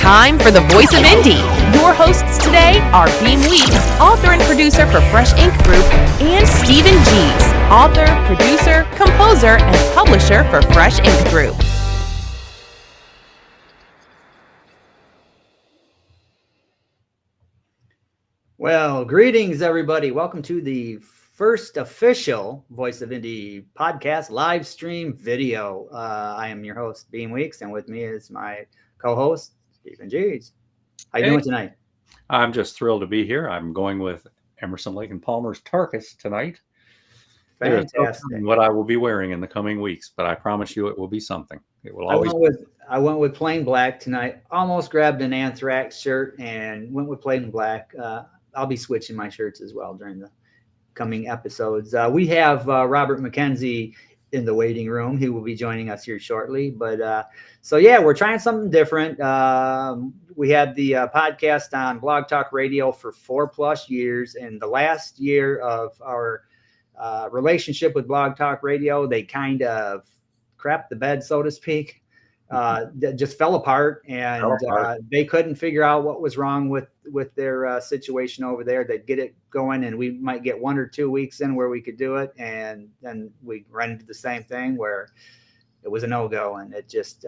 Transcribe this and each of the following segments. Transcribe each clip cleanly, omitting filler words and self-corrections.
time for the Voice of Indie. Your hosts today are Beem Weeks, author and producer for Fresh Ink Group, and Stephen Gies, author, producer, composer, and publisher for Fresh Ink Group. Well, greetings, everybody. Welcome to the first official Voice of Indie podcast live stream video. I am your host, Beem Weeks, and with me is my co-host, Stephen Gies. How you doing tonight? I'm just thrilled to be here. I'm going with Emerson, Lake and Palmer's Tarkus tonight. Fantastic. What I will be wearing in the coming weeks, but I promise you it will be something. It will always. I went with plain black tonight. Almost grabbed an Anthrax shirt and went with plain black. I'll be switching my shirts as well during the coming episodes. We have Robert McKenzie in the waiting room. He will be joining us here shortly. But so, yeah, we're trying something different. We had the podcast on Blog Talk Radio for 4+ years. And the last year of our relationship with Blog Talk Radio, they kind of crapped the bed, so to speak. Just fell apart, and they couldn't figure out what was wrong with their situation over there. They'd get it going, and we might get 1 or 2 weeks in where we could do it, and then we ran into the same thing where it was a no-go, and it just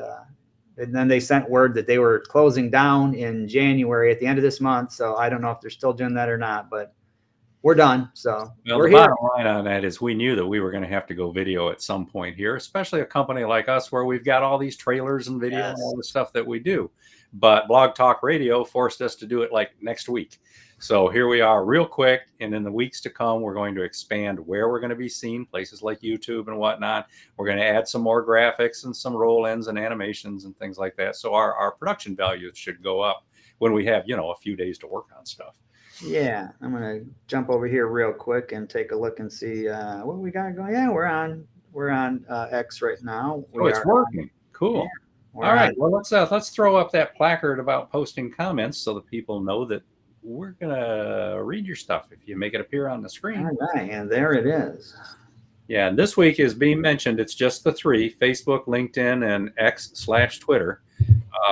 and then they sent word that they were closing down in January at the end of this month. So I don't know if they're still doing that or not, but we're done. So we're the bottom line on that is we knew that we were going to have to go video at some point here, especially a company like us where we've got all these trailers and video and all the stuff that we do. But Blog Talk Radio forced us to do it like next week. So here we are real quick. And in the weeks to come, we're going to expand where we're going to be seen, places like YouTube and whatnot. We're going to add some more graphics and some roll-ins and animations and things like that. So our production values should go up when we have, a few days to work on stuff. Yeah, I'm gonna jump over here real quick and take a look and see what we got going. Yeah, we're on X right now. It's working. Cool. Yeah, all right. Well, let's throw up that placard about posting comments so that people know that we're gonna read your stuff if you make it appear on the screen. All right, and there it is. Yeah, and this week, as being mentioned, it's just the three: Facebook, LinkedIn, and X/Twitter.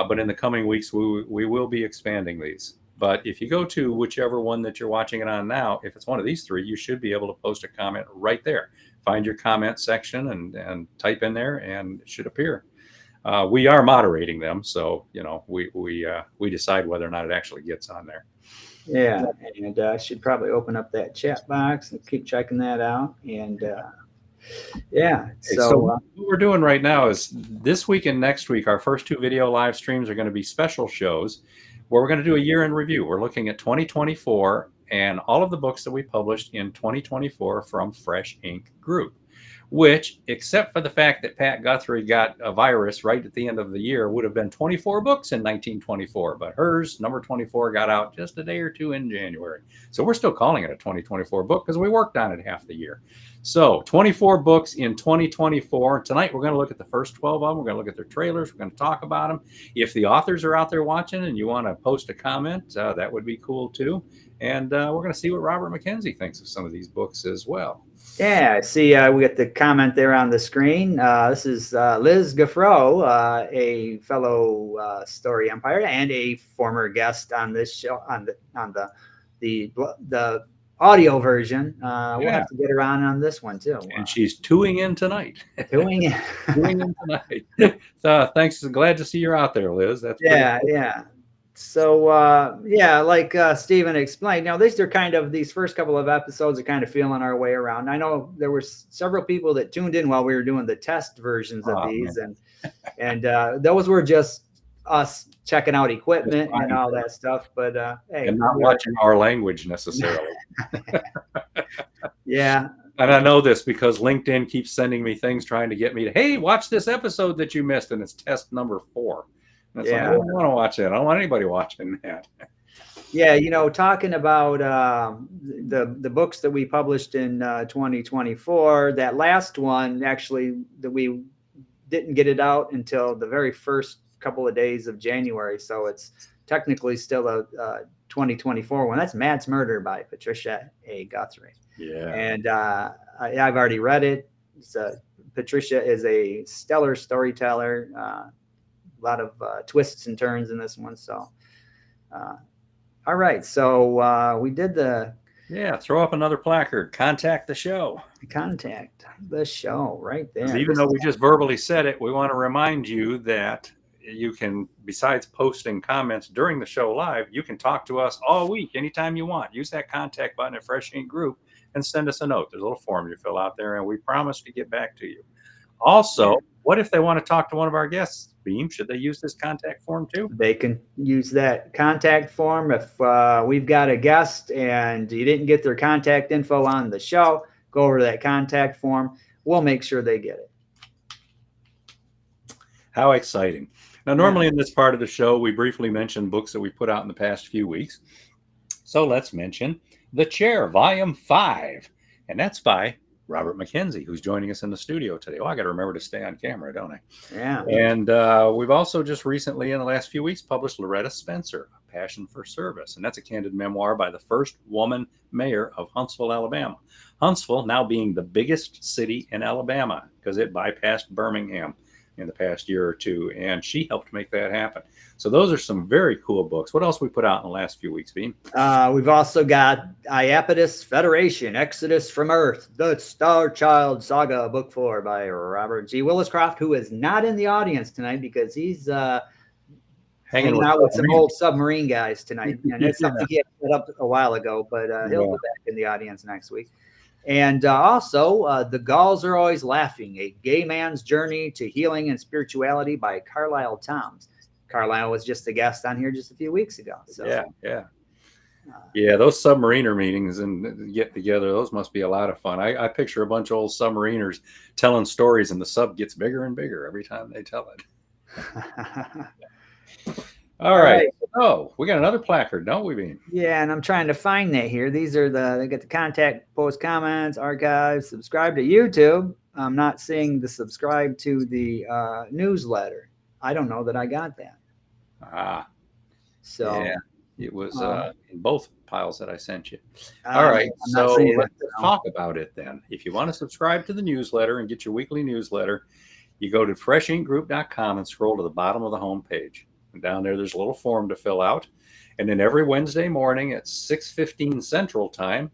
But in the coming weeks, we will be expanding these. But if you go to whichever one that you're watching it on now, if it's one of these three, you should be able to post a comment right there. Find your comment section and type in there, and it should appear. We are moderating them, so we decide whether or not it actually gets on there. Yeah, and I should probably open up that chat box and keep checking that out. And so what we're doing right now is this week and next week, our first 2 video live streams are going to be special shows where we're going to do a year in review. We're looking at 2024 and all of the books that we published in 2024 from Fresh Ink Group, which, except for the fact that Pat Guthrie got a virus right at the end of the year, would have been 24 books in 1924. But hers, number 24, got out just a day or two in January. So we're still calling it a 2024 book because we worked on it half the year. So 24 books in 2024. Tonight, we're going to look at the first 12 of them. We're going to look at their trailers. We're going to talk about them. If the authors are out there watching and you want to post a comment, that would be cool too. And we're going to see what Robert McKenzie thinks of some of these books as well. Yeah, I see we got the comment there on the screen. This is Liz Gaffro, a fellow Story Empire and a former guest on this show on the audio version. We'll have to get her on this one too. And she's tuning in tonight. Tuning in tonight. So thanks. Glad to see you're out there, Liz. That's yeah. So like Stephen explained, these first couple of episodes are kind of feeling our way around. I know there were several people that tuned in while we were doing the test versions of these, and those were just us checking out equipment and all that stuff. But hey, and not watching our language necessarily. Yeah. And I know this because LinkedIn keeps sending me things trying to get me to, hey, watch this episode that you missed, and it's test number 4. Like, I don't want to watch that. I don't want anybody watching that. Yeah, talking about the books that we published in 2024, that last one actually that we didn't get it out until the very first couple of days of January, so it's technically still a 2024 one. That's Matt's Murder by Patricia A. Guthrie. Yeah, and I've already read it. Patricia is a stellar storyteller. lot of twists and turns in this one. So, all right. So we did the throw up another placard. Contact the show. contact the show right there. Even though we just verbally said it, we want to remind you that you can, besides posting comments during the show live, you can talk to us all week, anytime you want. Use that contact button at Fresh Ink Group and send us a note. There's a little form you fill out there, and we promise to get back to you. Also, what if they want to talk to one of our guests? Beem, should they use this contact form too? They can use that contact form. If we've got a guest and you didn't get their contact info on the show, go over to that contact form. We'll make sure they get it. How exciting. Now, normally in this part of the show, we briefly mention books that we put out in the past few weeks. So let's mention The Chair, Volume 5. And that's by Robert McKenzie, who's joining us in the studio today. Oh, I got to remember to stay on camera, don't I? Yeah. And we've also just recently, in the last few weeks, published Loretta Spencer, A Passion for Service. And that's a candid memoir by the first woman mayor of Huntsville, Alabama. Huntsville now being the biggest city in Alabama because it bypassed Birmingham in the past year or two, and she helped make that happen. So those are some very cool books. What else we put out in the last few weeks, Beam? We've also got Iapetus Federation, Exodus from Earth, The Star Child Saga, Book 4 by Robert G. Williscroft, who is not in the audience tonight because he's hanging out with some old submarine guys tonight. And it's something he had set up a while ago, but he'll be back in the audience next week. And also, The Gauls Are Always Laughing, A Gay Man's Journey to Healing and Spirituality by Carlisle Toms. Carlisle was just a guest on here just a few weeks ago. So yeah, those submariner meetings and get together, those must be a lot of fun. I picture a bunch of old submariners telling stories, and the sub gets bigger and bigger every time they tell it. All right. Oh, we got another placard, don't we, Bean? Yeah, and I'm trying to find that here. These are they get the contact, post comments, archives, subscribe to YouTube. I'm not seeing the subscribe to the newsletter. I don't know that I got that. So yeah, it was in both piles that I sent you. All right, so let's talk about it then. If you want to subscribe to the newsletter and get your weekly newsletter, you go to freshinkgroup.com and scroll to the bottom of the homepage. And down there's a little form to fill out. And then every Wednesday morning at 6:15 Central Time,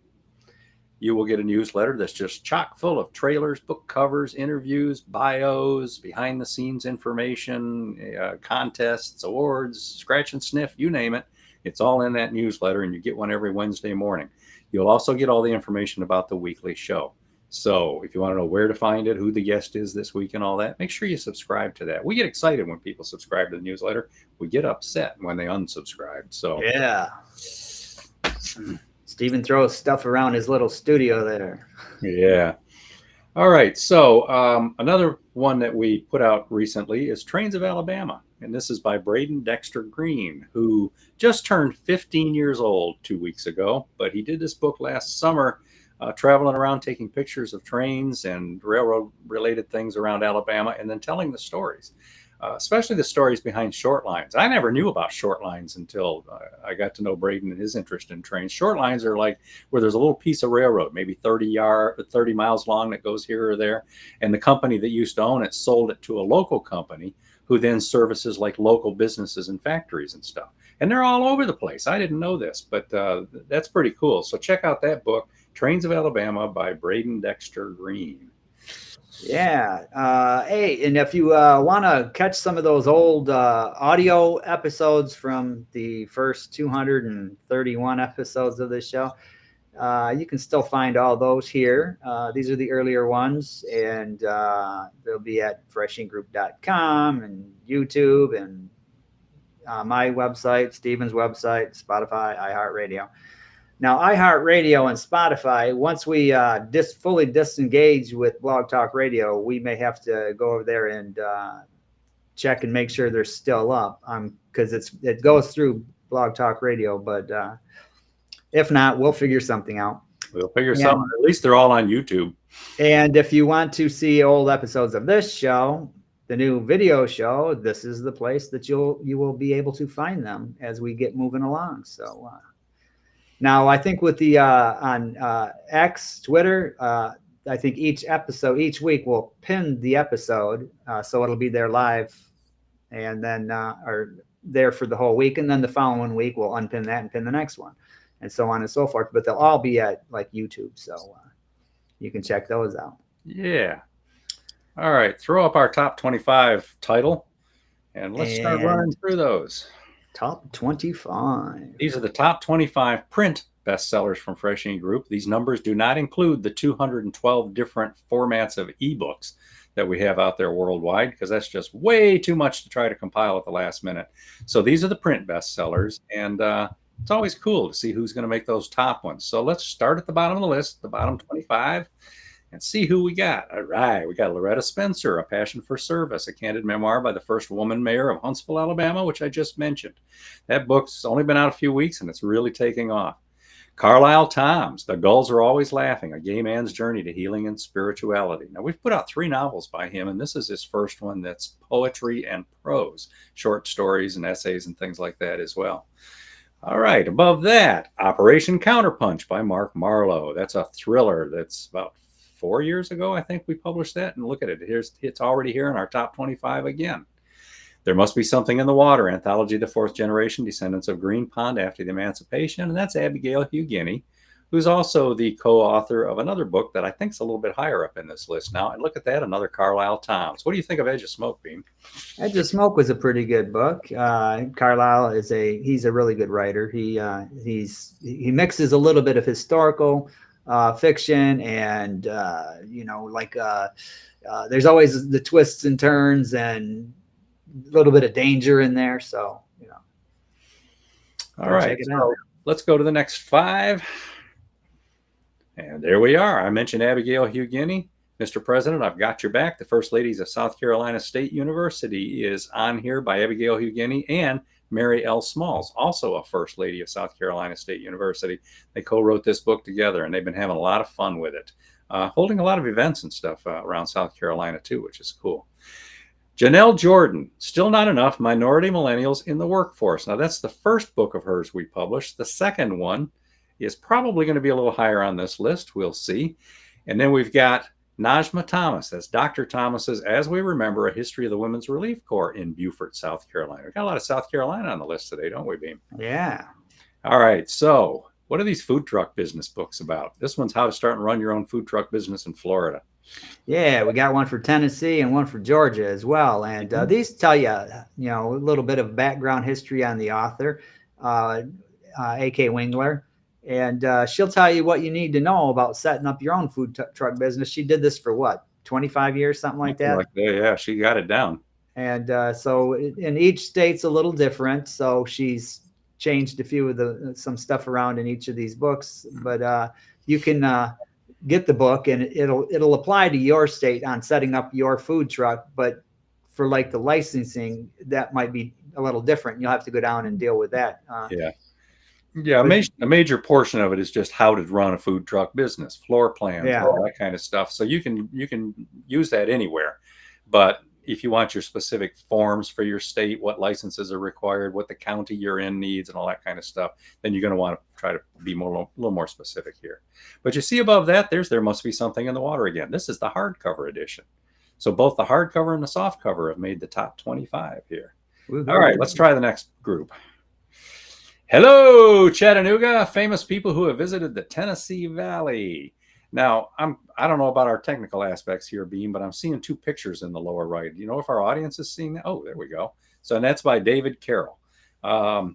you will get a newsletter that's just chock full of trailers, book covers, interviews, bios, behind-the-scenes information, contests, awards, scratch and sniff, you name it. It's all in that newsletter, and you get one every Wednesday morning. You'll also get all the information about the weekly show. So if you want to know where to find it, who the guest is this week and all that, make sure you subscribe to that. We get excited when people subscribe to the newsletter. We get upset when they unsubscribe. So yeah. Stephen throws stuff around his little studio there. Yeah. All right. So another one that we put out recently is Trains of Alabama. And this is by Braden Dexter Green, who just turned 15 years old 2 weeks ago. But he did this book last summer, traveling around taking pictures of trains and railroad related things around Alabama, and then telling the stories, especially the stories behind short lines. I never knew about short lines until I got to know Braden and his interest in trains. Short lines are like where there's a little piece of railroad, maybe 30 miles long, that goes here or there. And the company that used to own it sold it to a local company who then services like local businesses and factories and stuff. And they're all over the place. I didn't know this, but that's pretty cool. So check out that book, Trains of Alabama by Braden Dexter Green. Yeah. Hey, and if you want to catch some of those old audio episodes from the first 231 episodes of this show, you can still find all those here. These are the earlier ones, and they'll be at freshinkgroup.com and YouTube and my website, Stephen's website, Spotify, iHeartRadio. Now, iHeartRadio and Spotify, once we fully disengage with Blog Talk Radio, we may have to go over there and check and make sure they're still up, because it goes through Blog Talk Radio. But if not, we'll figure something out. We'll figure something. At least they're all on YouTube. And if you want to see old episodes of this show, the new video show, this is the place that you will be able to find them as we get moving along. So. Now, I think with the on X, Twitter, I think each week we'll pin the episode, so it'll be there live and then are there for the whole week. And then the following week, we'll unpin that and pin the next one, and so on and so forth. But they'll all be at like YouTube, so you can check those out. Yeah. All right. Throw up our top 25 title, and let's start running through those. Top 25. These are the top 25 print bestsellers from Fresh Ink Group. These numbers do not include the 212 different formats of ebooks that we have out there worldwide, because that's just way too much to try to compile at the last minute. So these are the print bestsellers, and it's always cool to see who's going to make those top ones. So let's start at the bottom of the list, the bottom 25, and see who we got. All right, we got Loretta Spencer, A Passion for Service, a candid memoir by the first woman mayor of Huntsville, Alabama, which I just mentioned. That book's only been out a few weeks, and it's really taking off. Carlisle Thoms, The Gulls Are Always Laughing, A Gay Man's Journey to Healing and Spirituality. Now, we've put out 3 novels by him, and this is his first one that's poetry and prose, short stories and essays and things like that as well. All right, above that, Operation Counterpunch by Mark Marlowe. That's a thriller that's about 4 years ago, I think we published that, and look at it. It's already here in our top 25 again. There Must Be Something in the Water, Anthology of the Fourth Generation, Descendants of Green Pond After the Emancipation, and that's Abigail Hugueny, who's also the co-author of another book that I think is a little bit higher up in this list now. And look at that, another Carlisle Thoms. What do you think of Edge of Smoke, Beem? Edge of Smoke was a pretty good book. Carlisle he's a really good writer. He mixes a little bit of historical fiction and there's always the twists and turns and a little bit of danger in there. So, All right. So let's go to the next 5. And there we are. I mentioned Abigail Hugueny. Mr. President, I've Got Your Back. The First Ladies of South Carolina State University is on here by Abigail Hugueny and Mary L. Smalls, also a First Lady of South Carolina State University. They co-wrote this book together, and they've been having a lot of fun with it, holding a lot of events and stuff around South Carolina, too, which is cool. Janelle Jordan, Still Not Enough, Minority Millennials in the Workforce. Now, that's the first book of hers we published. The second one is probably going to be a little higher on this list. We'll see. And then we've got Najma Thomas. That's Dr. Thomas's As We Remember, A History of the Women's Relief Corps in Beaufort, South Carolina. We've got a lot of South Carolina on the list today, don't we, Beem? Yeah. All right. So what are these food truck business books about? This one's How to Start and Run Your Own Food Truck Business in Florida. Yeah, we got one for Tennessee and one for Georgia as well. And these tell you, a little bit of background history on the author, A.K. Wingler. And she'll tell you what you need to know about setting up your own food truck business. She did this for what, 25 years, something like that? Yeah, she got it down. And so in each state's a little different. So she's changed a few of some stuff around in each of these books. But you can get the book, and it'll apply to your state on setting up your food truck. But for like the licensing, that might be a little different. You'll have to go down and deal with that. Yeah, a major portion of it is just how to run a food truck business, floor plans, all that kind of stuff. So you can use that anywhere. But if you want your specific forms for your state, what licenses are required, what the county you're in needs, and all that kind of stuff, then you're going to want to try to be a little more specific here. But you see above that, There Must Be Something in the Water again. This is the hardcover edition. So both the hardcover and the softcover have made the top 25 here. Woo-hoo. All right, let's try the next group. Hello, Chattanooga, famous people who have visited the Tennessee Valley. Now, I don't know about our technical aspects here, Beem, but I'm seeing 2 pictures in the lower right. Do you know if our audience is seeing that? Oh, there we go. So, and that's by David Carroll. What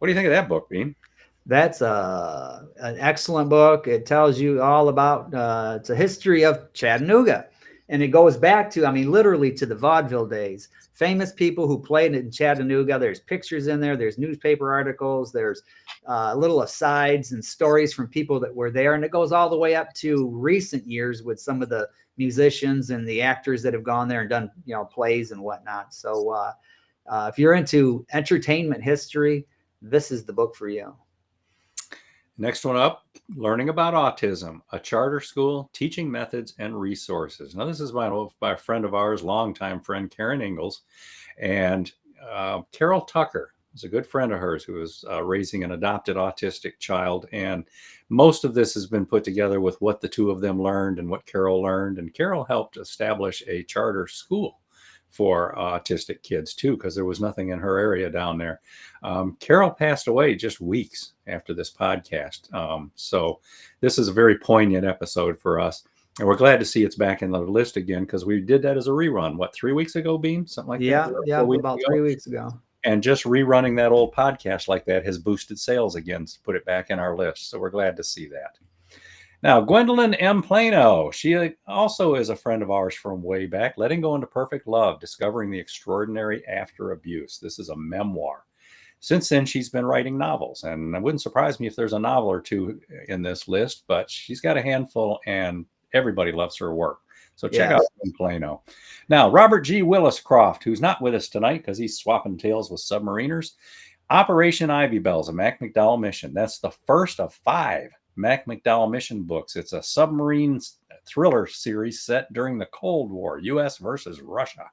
do you think of that book, Beem? That's an excellent book. It tells you all about, it's a history of Chattanooga. And it goes back to, literally to the vaudeville days. Famous people who played in Chattanooga. There's pictures in there. There's newspaper articles. There's little asides and stories from people that were there. And it goes all the way up to recent years with some of the musicians and the actors that have gone there and done, plays and whatnot. So if you're into entertainment history, this is the book for you. Next one up, Learning About Autism, a charter school, teaching methods and resources. Now, this is by a friend of ours, longtime friend, Karen Ingalls. And Carol Tucker is a good friend of hers who is raising an adopted autistic child. And most of this has been put together with what the two of them learned and what Carol learned. And Carol helped establish a charter school for autistic kids too, because there was nothing in her area down there. Carol passed away just weeks after this podcast. So this is a very poignant episode for us. And we're glad to see it's back in the list again, because we did that as a rerun, 3 weeks ago, Beam? Something like that? Yeah, about 3 weeks ago. And just rerunning that old podcast like that has boosted sales again to put it back in our list. So we're glad to see that. Now, Gwendolyn M. Plano, she also is a friend of ours from way back. Letting Go into Perfect Love, Discovering the Extraordinary After Abuse. This is a memoir. Since then, she's been writing novels, and it wouldn't surprise me if there's a novel or two in this list, but she's got a handful, and everybody loves her work. So check out Plano. Now, Robert G. Willis Croft, who's not with us tonight because he's swapping tails with submariners. Operation Ivy Bells, a Mac McDowell mission. That's the first of 5 Mac McDowell mission books. It's a submarine thriller series set during the Cold War, U.S. versus Russia.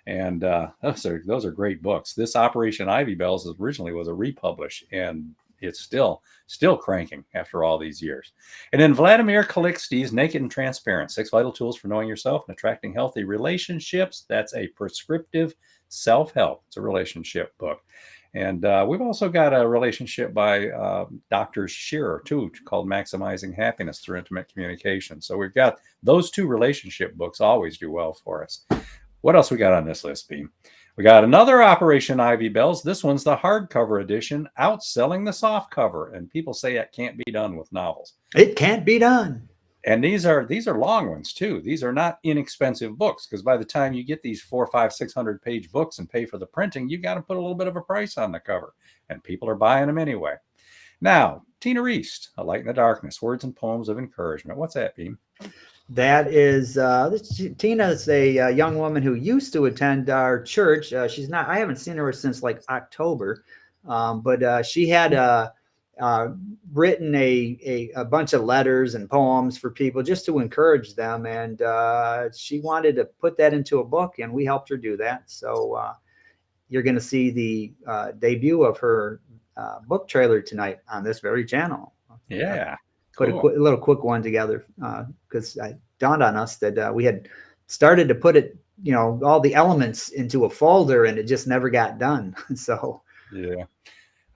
And those are great books. This Operation Ivy Bells originally was a republish, and it's still cranking after all these years. And then Vladimir Kaliksti's Naked and Transparent, 6 Vital Tools for Knowing Yourself and Attracting Healthy Relationships. That's a prescriptive self-help. It's a relationship book. And we've also got a relationship by Dr. Shearer, too, called Maximizing Happiness Through Intimate Communication. So we've got those 2 relationship books always do well for us. What else we got on this list, Beam? We got another Operation Ivy Bells. This one's the hardcover edition, outselling the softcover. And people say that can't be done with novels. It can't be done. And these are long ones too. These are not inexpensive books, because by the time you get these 400, 500, 600 page books and pay for the printing, you got to put a little bit of a price on the cover, and people are buying them anyway. Now, Tina Reist, A Light in the Darkness, Words and Poems of Encouragement. What's that, Beam? That is Tina is a young woman who used to attend our church. She's not. I haven't seen her since like October, but she had written a bunch of letters and poems for people just to encourage them, and she wanted to put that into a book, and we helped her do that. So you're going to see the debut of her book trailer tonight on this very channel. Yeah. Put cool. a little quick one together because it dawned on us that we had started to put it, all the elements into a folder, and it just never got done. So, yeah.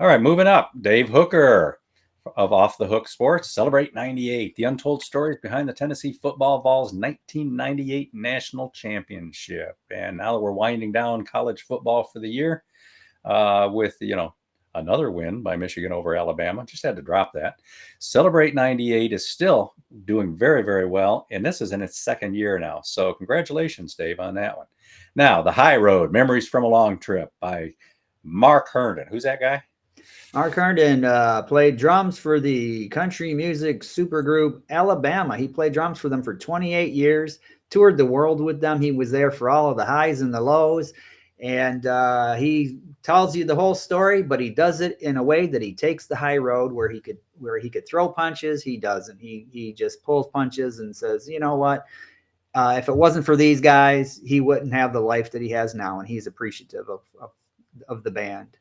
All right, moving up. Dave Hooker of Off the Hook Sports, Celebrate 98, the untold stories behind the Tennessee football Vols' 1998 national championship. And now that we're winding down college football for the year with, another win by Michigan over Alabama. Just had to drop that. Celebrate 98 is still doing very, very well. And this is in its 2nd year now. So congratulations, Dave, on that one. Now, The High Road, Memories from a Long Trip by Mark Herndon. Who's that guy? Mark Herndon played drums for the country music supergroup Alabama. He played drums for them for 28 years, toured the world with them. He was there for all of the highs and the lows. And he tells you the whole story, but he does it in a way that he takes the high road where he could throw punches. He doesn't. He just pulls punches and says, you know what? If it wasn't for these guys, he wouldn't have the life that he has now. And he's appreciative of the band.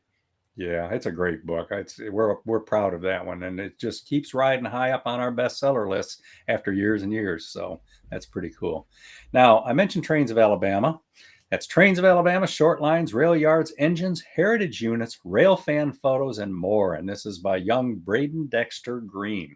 Yeah, it's a great book. We're proud of that one, and it just keeps riding high up on our bestseller lists after years and years. So that's pretty cool. Now, I mentioned Trains of Alabama. That's Trains of Alabama, short lines, rail yards, engines, heritage units, rail fan photos, and more. And this is by young Braden Dexter Green.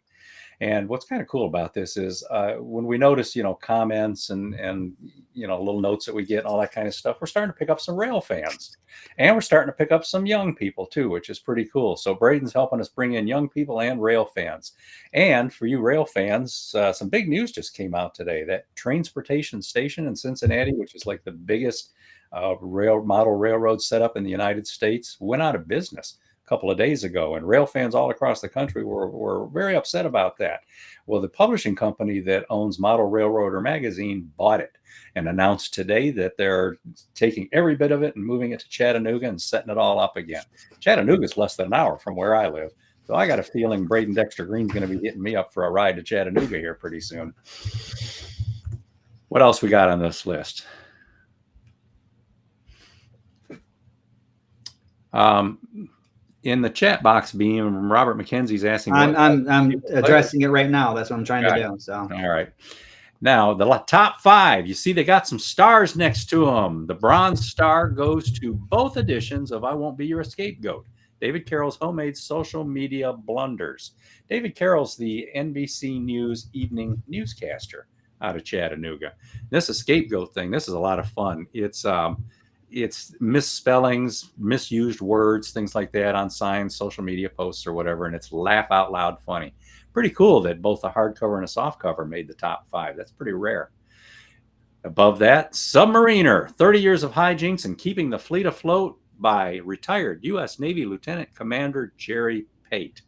And what's kind of cool about this is when we notice, comments and little notes that we get and all that kind of stuff, we're starting to pick up some rail fans. And we're starting to pick up some young people, too, which is pretty cool. So Braden's helping us bring in young people and rail fans. And for you rail fans, some big news just came out today. That Transportation Station in Cincinnati, which is like the biggest model railroad setup in the United States, went out of business a couple of days ago, and rail fans all across the country were very upset about that. Well, the publishing company that owns Model Railroader magazine bought it and announced today that they're taking every bit of it and moving it to Chattanooga and setting it all up again. Chattanooga's less than an hour from where I live, so I got a feeling Braden Dexter Green's going to be hitting me up for a ride to Chattanooga here pretty soon. What else we got on this list? In the chat box, Beam, Robert McKenzie's asking. I'm addressing it right now. That's what I'm trying to do. So all right. Now, the top 5, you see they got some stars next to them. The bronze star goes to both editions of I Won't Be Your Scapegoat, David Carroll's homemade social media blunders. David Carroll's the NBC News evening newscaster out of Chattanooga. This scapegoat thing, this is a lot of fun. It's misspellings, misused words, things like that on signs, social media posts or whatever, and it's laugh out loud funny. Pretty cool that both a hardcover and a softcover made the top 5. That's pretty rare. Above that, Submariner, 30 Years of Hijinks and Keeping the Fleet Afloat by retired U.S. Navy Lieutenant Commander Jerry Pate.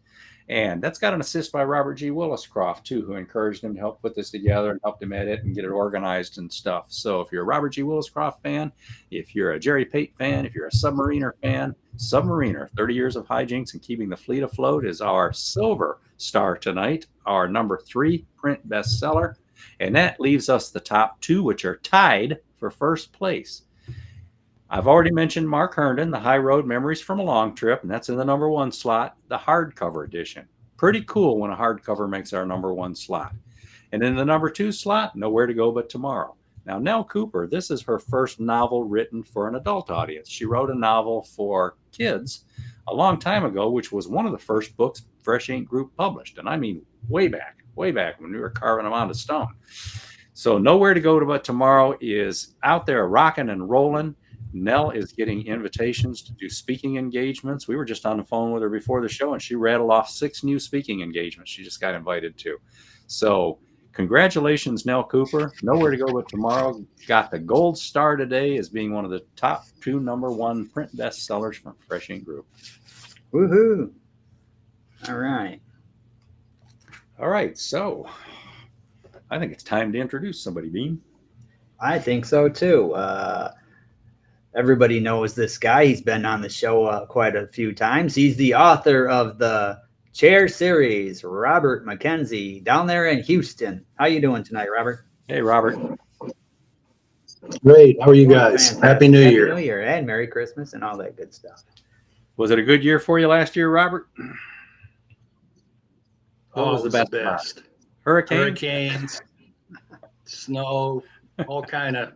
And that's got an assist by Robert G. Williscroft, too, who encouraged him to help put this together and helped him edit and get it organized and stuff. So if you're a Robert G. Williscroft fan, if you're a Jerry Pate fan, if you're a Submariner fan, Submariner, 30 Years of Hijinks and Keeping the Fleet Afloat is our silver star tonight, our number 3 print bestseller. And that leaves us the top 2, which are tied for first place. I've already mentioned Mark Herndon, The High Road Memories from a Long Trip, and that's in the number 1 slot, the hardcover edition. Pretty cool when a hardcover makes our number 1 slot. And in the number 2 slot, Nowhere to Go But Tomorrow. Now, Nell Cooper, this is her first novel written for an adult audience. She wrote a novel for kids a long time ago, which was one of the first books Fresh Ink Group published. And I mean way back when we were carving them out of stone. So Nowhere to Go But Tomorrow is out there rocking and rolling. Nell is getting invitations to do speaking engagements. We were just on the phone with her before the show, and she rattled off 6 new speaking engagements she just got invited to. So congratulations, Nell Cooper. Nowhere to Go But Tomorrow got the gold star today as being one of the top 2 number 1 print bestsellers from Fresh Ink Group. Woohoo! All right. So I think it's time to introduce somebody, Beem. I think so, too. Everybody knows this guy. He's been on the show quite a few times. He's the author of the Chair series, Robert McKenzie, down there in Houston. How you doing tonight, Robert? Hey, Robert. Great. How are you guys? Fantastic. Happy New Year. Happy New Year and Merry Christmas and all that good stuff. Was it a good year for you last year, Robert? What was the best? Best. Hurricanes, snow, all kind of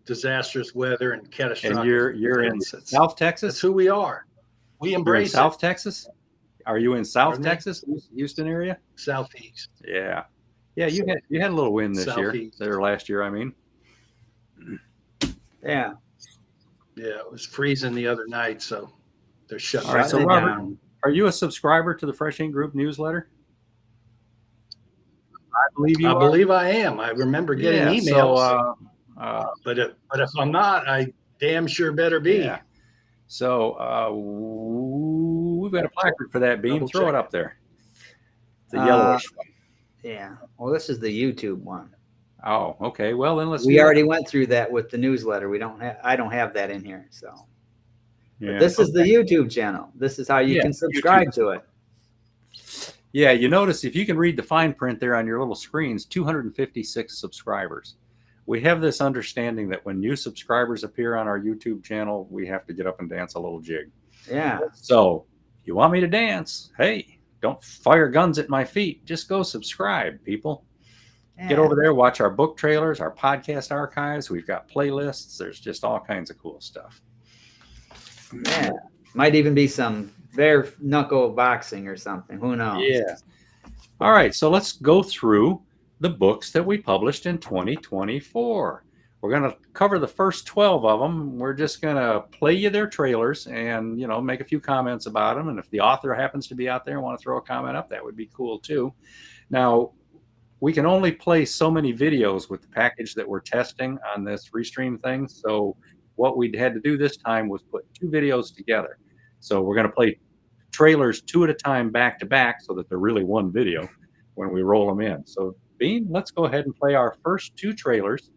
disastrous weather and catastrophic. And you're in South Texas? That's who we are. We embrace South Texas? Are you in South Pardon Texas, Houston area? Southeast. Yeah. Yeah, you had a little wind this Southeast. year. There last year, I mean. Yeah. Yeah, it was freezing the other night, so they're shutting All right, so down. Robert, are you a subscriber to the Fresh Ink Group newsletter? I believe you I are. belive I am. I remember getting emails. But if I'm not, I damn sure better be. Yeah. So we've got a placard for that, Beam. Double Throw it check. up there. The yellowish one. Yeah. Well, this is the YouTube one. Oh, okay. Well, then let's. We already went through that with the newsletter. I don't have that in here. So Yeah. this is the YouTube channel. This is how you can subscribe to it. Yeah, you notice if you can read the fine print there on your little screens, 256 subscribers. We have this understanding that when new subscribers appear on our YouTube channel, we have to get up and dance a little jig. Yeah. So you want me to dance? Hey, don't fire guns at my feet. Just go subscribe, people. Get over there, watch our book trailers, our podcast archives. We've got playlists. There's just all kinds of cool stuff. Yeah. Might even be some bare knuckle boxing or something. Who knows? Yeah. All right. So let's go through the books that we published in 2024. We're going to cover the first 12 of them. We're just going to play you their trailers and, make a few comments about them. And if the author happens to be out there and want to throw a comment up, that would be cool too. Now, we can only play so many videos with the package that we're testing on this Restream thing. So what we had to do this time was put 2 videos together. So we're going to play trailers 2 at a time back to back so that they're really one video when we roll them in. So Bean, let's go ahead and play our first 2 trailers.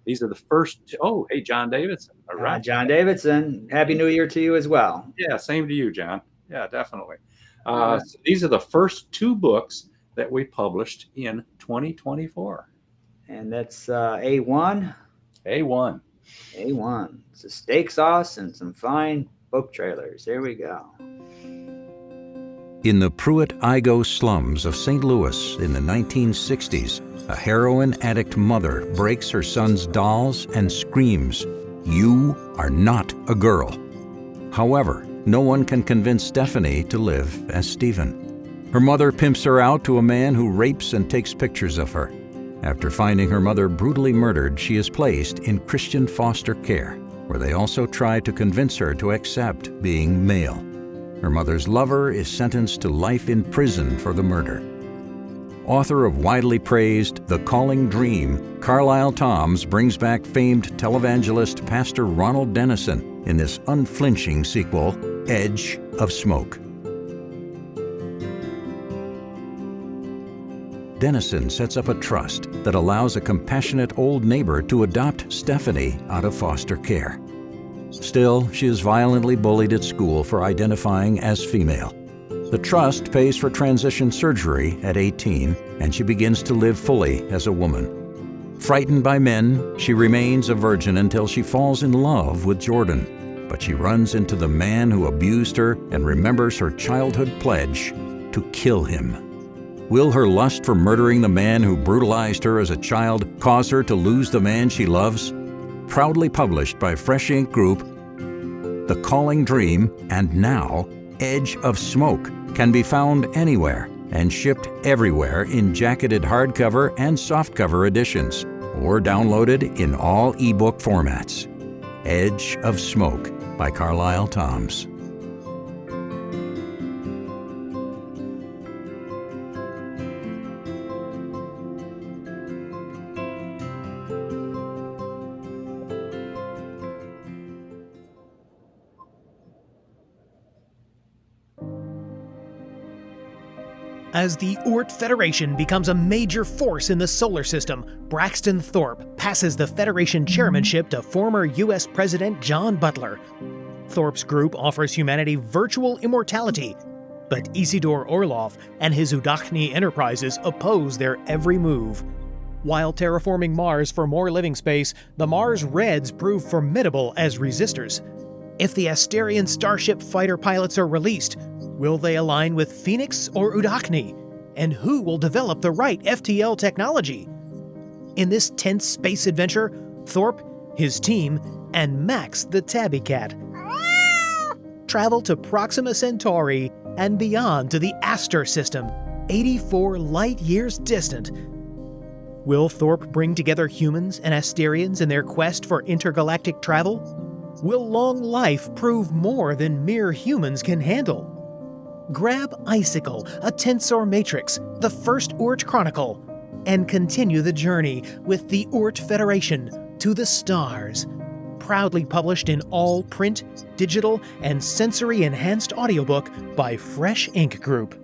These are the first. Oh, hey, John Davidson. All right. John Davidson. Happy New Year to you as well. Yeah, same to you, John. Yeah, definitely. So these are the first 2 books that we published in 2024. And that's A1. A1. A1. It's a steak sauce and some fine book trailers. Here we go. In the Pruitt-Igoe slums of St. Louis in the 1960s, a heroin addict mother breaks her son's dolls and screams, "You are not a girl." However, no one can convince Stephanie to live as Stephen. Her mother pimps her out to a man who rapes and takes pictures of her. After finding her mother brutally murdered, she is placed in Christian foster care, where they also try to convince her to accept being male. Her mother's lover is sentenced to life in prison for the murder. Author of widely praised The Calling Dream, Carlisle Thoms brings back famed televangelist Pastor Ronald Dennison in this unflinching sequel, Edge of Smoke. Dennison sets up a trust that allows a compassionate old neighbor to adopt Stephanie out of foster care. Still, she is violently bullied at school for identifying as female. The trust pays for transition surgery at 18, and she begins to live fully as a woman. Frightened by men, she remains a virgin until she falls in love with Jordan. But she runs into the man who abused her and remembers her childhood pledge to kill him. Will her lust for murdering the man who brutalized her as a child cause her to lose the man she loves? Proudly published by Fresh Ink Group, The Calling Dream, and now Edge of Smoke can be found anywhere and shipped everywhere in jacketed hardcover and softcover editions, or downloaded in all ebook formats. Edge of Smoke by Carlisle Thoms. As the Oort Federation becomes a major force in the solar system, Braxton Thorpe passes the Federation chairmanship to former U.S. President John Butler. Thorpe's group offers humanity virtual immortality, but Isidore Orlov and his Udachni enterprises oppose their every move. While terraforming Mars for more living space, the Mars Reds prove formidable as resistors. If the Asterian Starship fighter pilots are released, will they align with Phoenix or Udachni? And who will develop the right FTL technology? In this tense space adventure, Thorpe, his team, and Max the tabby cat travel to Proxima Centauri and beyond to the Aster system, 84 light-years distant. Will Thorpe bring together humans and Asterians in their quest for intergalactic travel? Will long life prove more than mere humans can handle? Grab Icicle, a tensor matrix, the first Oort Chronicle, and continue the journey with the Oort Federation to the stars. Proudly published in all print, digital, and sensory-enhanced audiobook by Fresh Ink Group.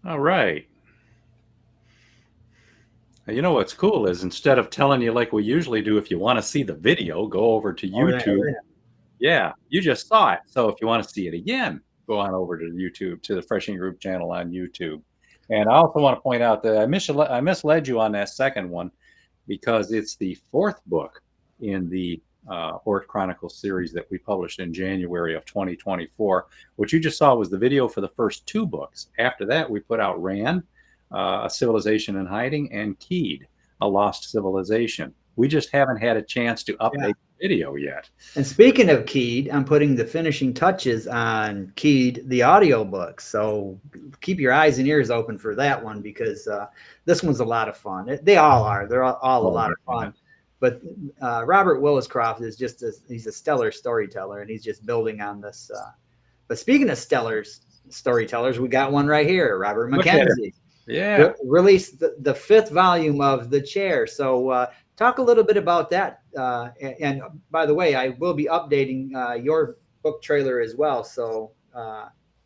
All right. Now, you know what's cool is instead of telling you like we usually do, if you want to see the video, go over to YouTube. Yeah, you just saw it. So if you want to see it again, go on over to YouTube, to the Fresh Ink Group channel on YouTube. And I also want to point out that I misled you on that second one, because it's the fourth book in the Oort Chronicles series that we published in January of 2024. What you just saw was the video for the first two books. After that, we put out Ran, A Civilization in Hiding, and Keed, A Lost Civilization. We just haven't had a chance to update the video yet. And speaking of Keed, I'm putting the finishing touches on Keed, the audiobook. So keep your eyes and ears open for that one, because this one's a lot of fun. They all are. They're all a lot of fun. But Robert Williscroft is he's a stellar storyteller, and he's just building on this. But speaking of stellar storytellers, we got one right here, Robert McKenzie. Yeah. Released the fifth volume of The Chair. So talk a little bit about that. And by the way, I will be updating your book trailer as well. So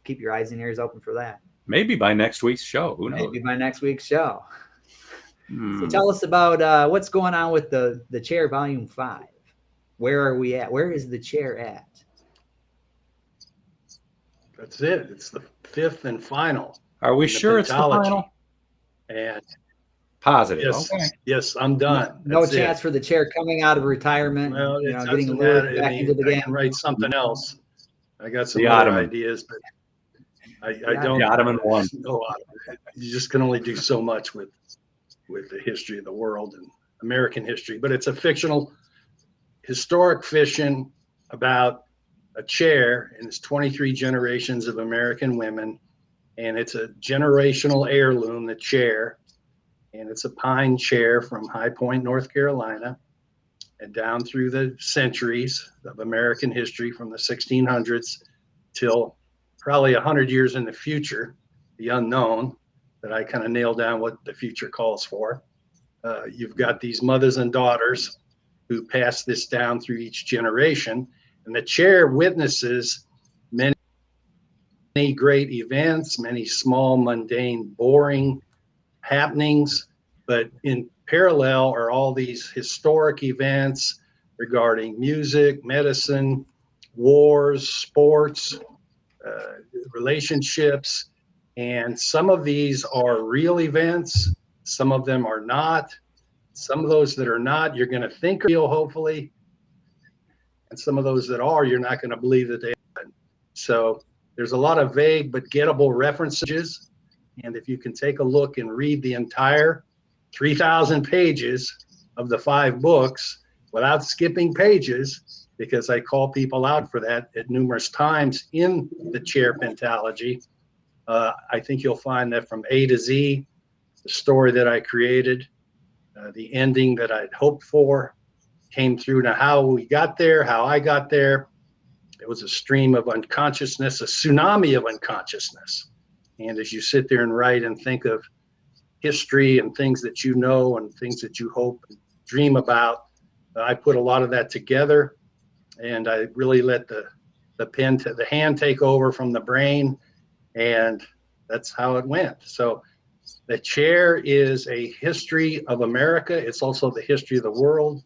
keep your eyes and ears open for that. Maybe by next week's show. Who knows? Maybe by next week's show. So tell us about what's going on with the Chair Volume 5. Where are we at? Where is The Chair at? That's it. It's the fifth and final. Are we sure it's the final? And Positive. Yes, okay. yes, I'm done. No That's chance it. for the chair coming out of retirement, Well, and, it getting doesn't lured matter. I back into mean, the I game. can write something else. I got some The other Ottoman. ideas, but I Yeah, don't. The Ottoman one. No, you just can only do so much with the history of the world and American history. But it's a fictional, historic fiction about a chair, and it's 23 generations of American women, and it's a generational heirloom, the chair, and it's a pine chair from High Point, North Carolina, and down through the centuries of American history from the 1600s till probably 100 years in the future, the unknown, that I kind of nailed down what the future calls for. You've got these mothers and daughters who pass this down through each generation, and the chair witnesses many great events, many small, mundane, boring happenings, but in parallel are all these historic events regarding music, medicine, wars, sports, relationships, and some of these are real events, some of them are not. Some of those that are not, you're going to think are real, hopefully, and some of those that are, you're not going to believe that they happen. So there's a lot of vague but gettable references, and if you can take a look and read the entire 3,000 pages of the 5 books without skipping pages, because I call people out for that at numerous times in the chair pentalogy, I think you'll find that from A to Z, the story that I created, the ending that I'd hoped for, came through. Now, how we got there, how I got there, it was a stream of unconsciousness, a tsunami of unconsciousness. And as you sit there and write and think of history and things that you know and things that you hope and dream about, I put a lot of that together, and I really let the hand take over from the brain, and that's how it went. So the chair is a history of America. It's also the history of the world,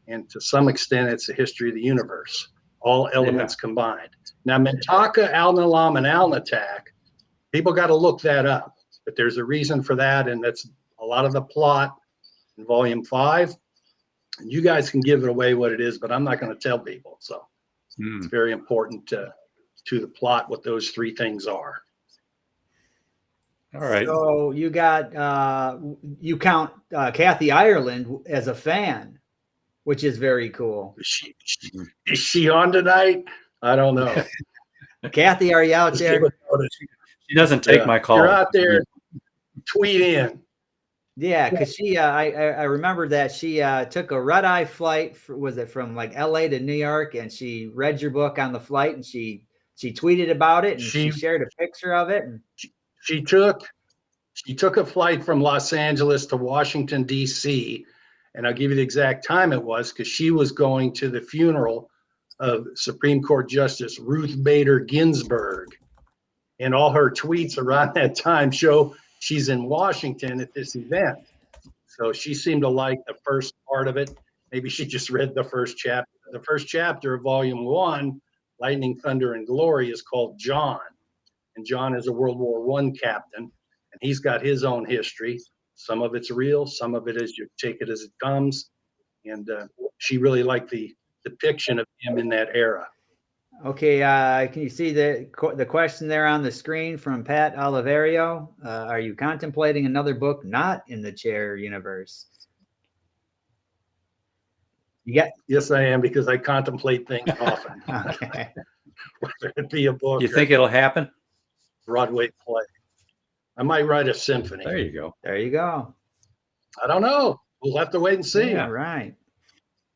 and to some extent, it's the history of the universe. All elements combined. Now, Mintaka, Al-Nalam, and Al-Natak, people got to look that up, but there's a reason for that, and that's a lot of the plot in Volume 5. And you guys can give it away what it is, but I'm not going to tell people. So it's very important to the plot what those 3 things are. All right. So you got you count Kathy Ireland as a fan, which is very cool. Is she on tonight? I don't know. Kathy, are you out there? She doesn't take my call. You're out there, tweet in. Yeah, because she, I remember that she took a red-eye flight. Was it from like LA to New York? And she read your book on the flight, and she tweeted about it, and she shared a picture of it. And she took a flight from Los Angeles to Washington, D.C., and I'll give you the exact time it was, because she was going to the funeral of Supreme Court Justice Ruth Bader Ginsburg. And all her tweets around that time show she's in Washington at this event. So she seemed to like the first part of it. Maybe she just read the first chapter. The first chapter of Volume 1, Lightning, Thunder, and Glory, is called John. And John is a World War I captain, and he's got his own history. Some of it's real, some of it is you take it as it comes. And she really liked the depiction of him in that era. Okay, can you see the question there on the screen from Pat Oliverio? Are you contemplating another book not in the chair universe? Yes, I am, because I contemplate things often. Okay. Whether it be a book. You think it'll happen? Broadway play. I might write a symphony. There you go. There you go. I don't know. We'll have to wait and see. Yeah, right.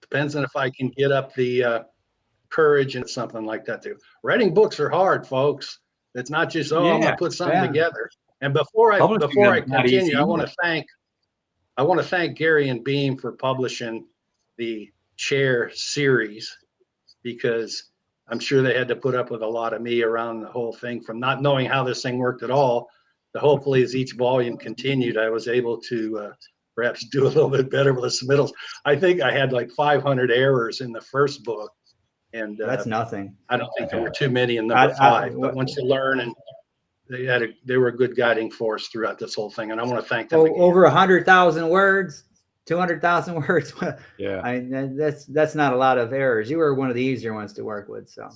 Depends on if I can get up the courage and something like that too. Writing books are hard, folks. It's not just I'm gonna put something together. And before I continue, I want to thank Gary and Beem for publishing the Chair series, because I'm sure they had to put up with a lot of me around the whole thing, from not knowing how this thing worked at all to hopefully, as each volume continued, I was able to perhaps do a little bit better with the submittals. I think I had like 500 errors in the first book. And that's nothing. I don't think there were too many in number 5. But once you learn and they were a good guiding force throughout this whole thing, and I want to thank them. Oh, over 100,000 words, 200,000 words. Yeah. That's not a lot of errors. You were one of the easier ones to work with. So,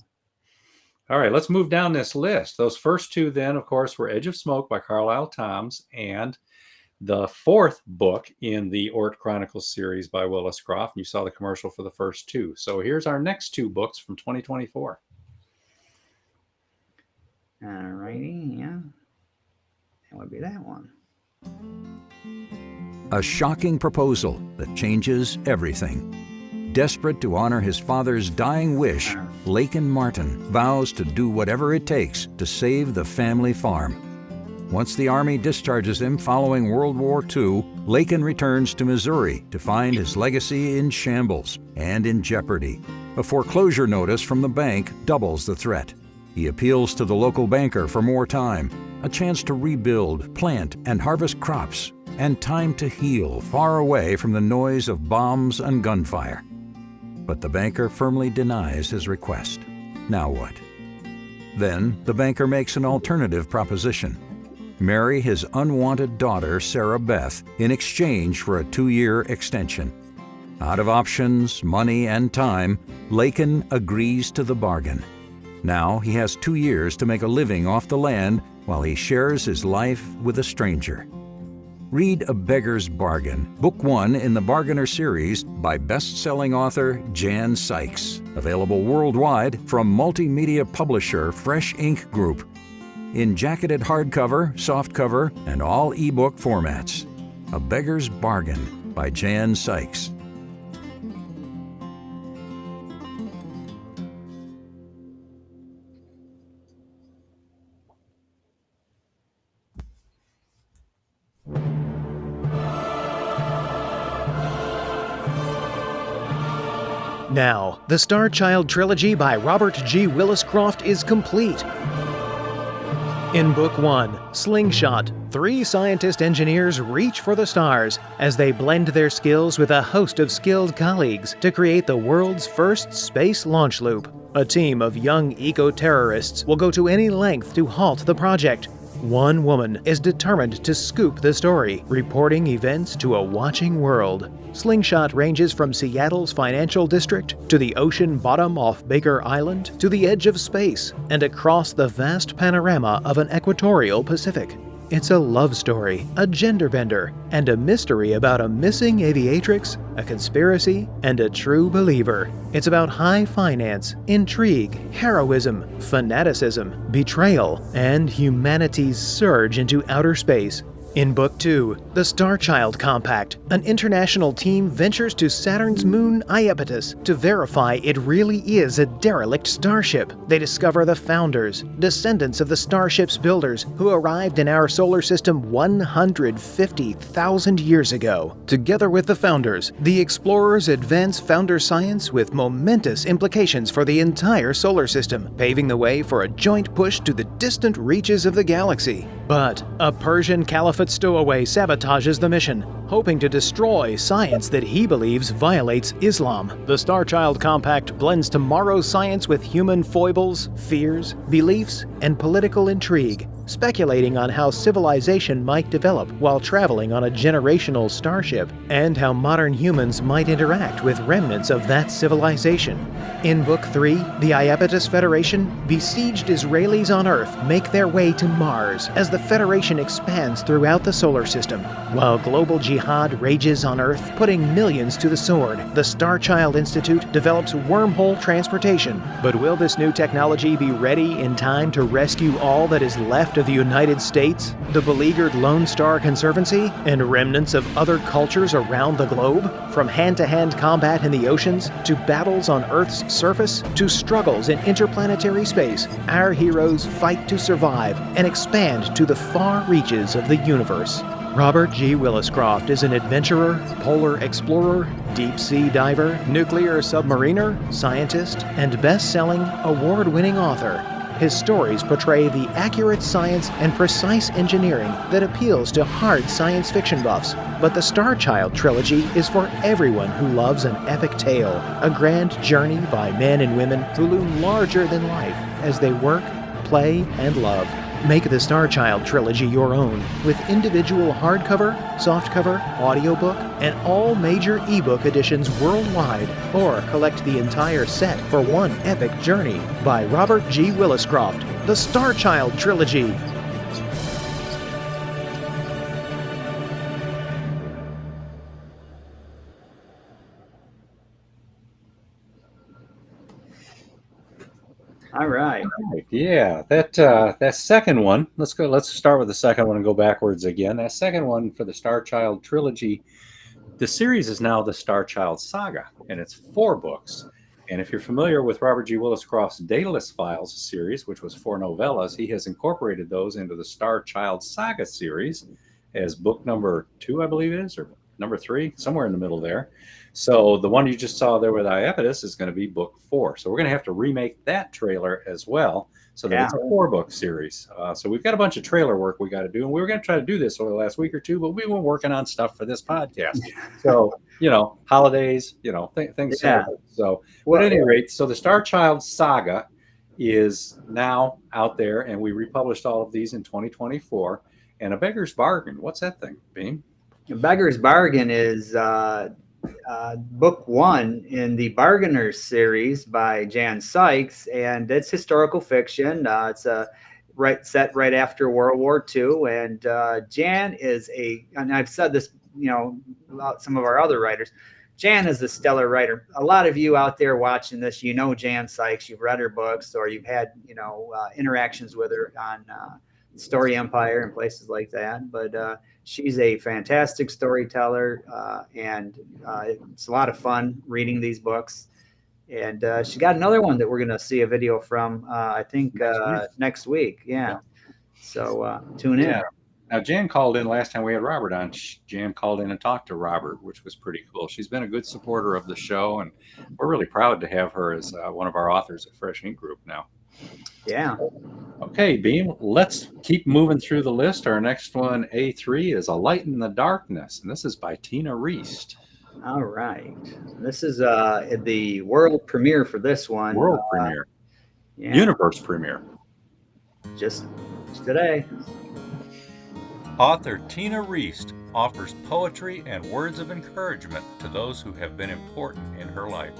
All right, let's move down this list. Those first two then, of course, were Edge of Smoke by Carlisle Toms and the fourth book in the Ort Chronicles series by Willis Croft. You saw the commercial for the first two. So here's our next two books from 2024. all righty, yeah. That would be that one. A shocking proposal that changes everything. Desperate to honor his father's dying wish, Laken Martin vows to do whatever it takes to save the family farm. Once the Army discharges him following World War II, Laken returns to Missouri to find his legacy in shambles and in jeopardy. A foreclosure notice from the bank doubles the threat. He appeals to the local banker for more time, a chance to rebuild, plant, and harvest crops, and time to heal far away from the noise of bombs and gunfire. But the banker firmly denies his request. Now what? Then the banker makes an alternative proposition. Marry his unwanted daughter, Sarah Beth, in exchange for a 2-year extension. Out of options, money, and time, Laken agrees to the bargain. Now he has 2 years to make a living off the land while he shares his life with a stranger. Read A Beggar's Bargain, Book 1 in the Bargainer series by best-selling author Jan Sykes. Available worldwide from multimedia publisher Fresh Ink Group. In jacketed hardcover, softcover, and all ebook formats. A Beggar's Bargain by Jan Sykes. Now, the Star Child trilogy by Robert G. Willis Croft is complete. In Book 1, Slingshot, 3 scientist engineers reach for the stars as they blend their skills with a host of skilled colleagues to create the world's first space launch loop. A team of young eco-terrorists will go to any length to halt the project. One woman is determined to scoop the story, reporting events to a watching world. Slingshot ranges from Seattle's financial district to the ocean bottom off Baker Island to the edge of space and across the vast panorama of an equatorial Pacific. It's a love story, a gender bender, and a mystery about a missing aviatrix, a conspiracy, and a true believer. It's about high finance, intrigue, heroism, fanaticism, betrayal, and humanity's surge into outer space. In Book 2, The Star Child Compact, an international team ventures to Saturn's moon Iapetus to verify it really is a derelict starship. They discover the founders, descendants of the starship's builders, who arrived in our solar system 150,000 years ago. Together with the founders, the explorers advance founder science with momentous implications for the entire solar system, paving the way for a joint push to the distant reaches of the galaxy. But a Persian Caliphate stowaway sabotages the mission, hoping to destroy science that he believes violates Islam. The Star Child Compact blends tomorrow's science with human foibles, fears, beliefs, and political intrigue, speculating on how civilization might develop while traveling on a generational starship, and how modern humans might interact with remnants of that civilization. In Book 3, the Iapetus Federation, besieged Israelis on Earth make their way to Mars as the Federation expands throughout the solar system. While global jihad rages on Earth, putting millions to the sword, the Star Child Institute develops wormhole transportation. But will this new technology be ready in time to rescue all that is left of the United States, the beleaguered Lone Star Conservancy, and remnants of other cultures around the globe? From hand-to-hand combat in the oceans, to battles on Earth's surface, to struggles in interplanetary space, our heroes fight to survive and expand to the far reaches of the universe. Robert G. Willis Croft is an adventurer, polar explorer, deep-sea diver, nuclear submariner, scientist, and best-selling, award-winning author. His stories portray the accurate science and precise engineering that appeals to hard science fiction buffs. But the Star Child trilogy is for everyone who loves an epic tale, a grand journey by men and women who loom larger than life as they work, play, and love. Make the Star Child trilogy your own with individual hardcover, softcover, audiobook, and all major ebook editions worldwide, or collect the entire set for one epic journey by Robert G. Williscroft, The Star Child Trilogy. All right. Yeah, that second one. Let's start with the second one and go backwards again. That second one for the Star Child trilogy. The series is now the Star Child Saga, and it's 4 books. And if you're familiar with Robert G. Williscroft's Daedalus Files series, which was 4 novellas, he has incorporated those into the Star Child Saga series as book number 2, I believe it is, or number 3, somewhere in the middle there. So the one you just saw there with Iapetus is going to be book 4. So we're going to have to remake that trailer as well, so that it's a 4-book series. So we've got a bunch of trailer work we got to do, and we were going to try to do this over the last week or two, but we were working on stuff for this podcast. So, holidays, things. Yeah. So at any rate, so the Star Child Saga is now out there, and we republished all of these in 2024. And A Beggar's Bargain, what's that thing, Beem? A Beggar's Bargain is book 1 in the Bargainers series by Jan Sykes, and it's historical fiction. It's set right after World War II, and Jan is and I've said this, about some of our other writers. Jan is a stellar writer. A lot of you out there watching this, Jan Sykes, you've read her books, or you've had, interactions with her on Story Empire and places like that. But she's a fantastic storyteller, and it's a lot of fun reading these books. And she got another one that we're going to see a video from, I think, next week. Yeah. So tune in. Yeah. Now, Jan called in last time we had Robert on. Jan called in and talked to Robert, which was pretty cool. She's been a good supporter of the show, and we're really proud to have her as one of our authors at Fresh Ink Group now. Yeah. Okay, Beem, let's keep moving through the list. Our next one, A3, is A Light in the Darkness, and this is by Tina Reist. All right. This is the world premiere for this one. World premiere. Yeah. Universe premiere. Just today. Author Tina Reist offers poetry and words of encouragement to those who have been important in her life.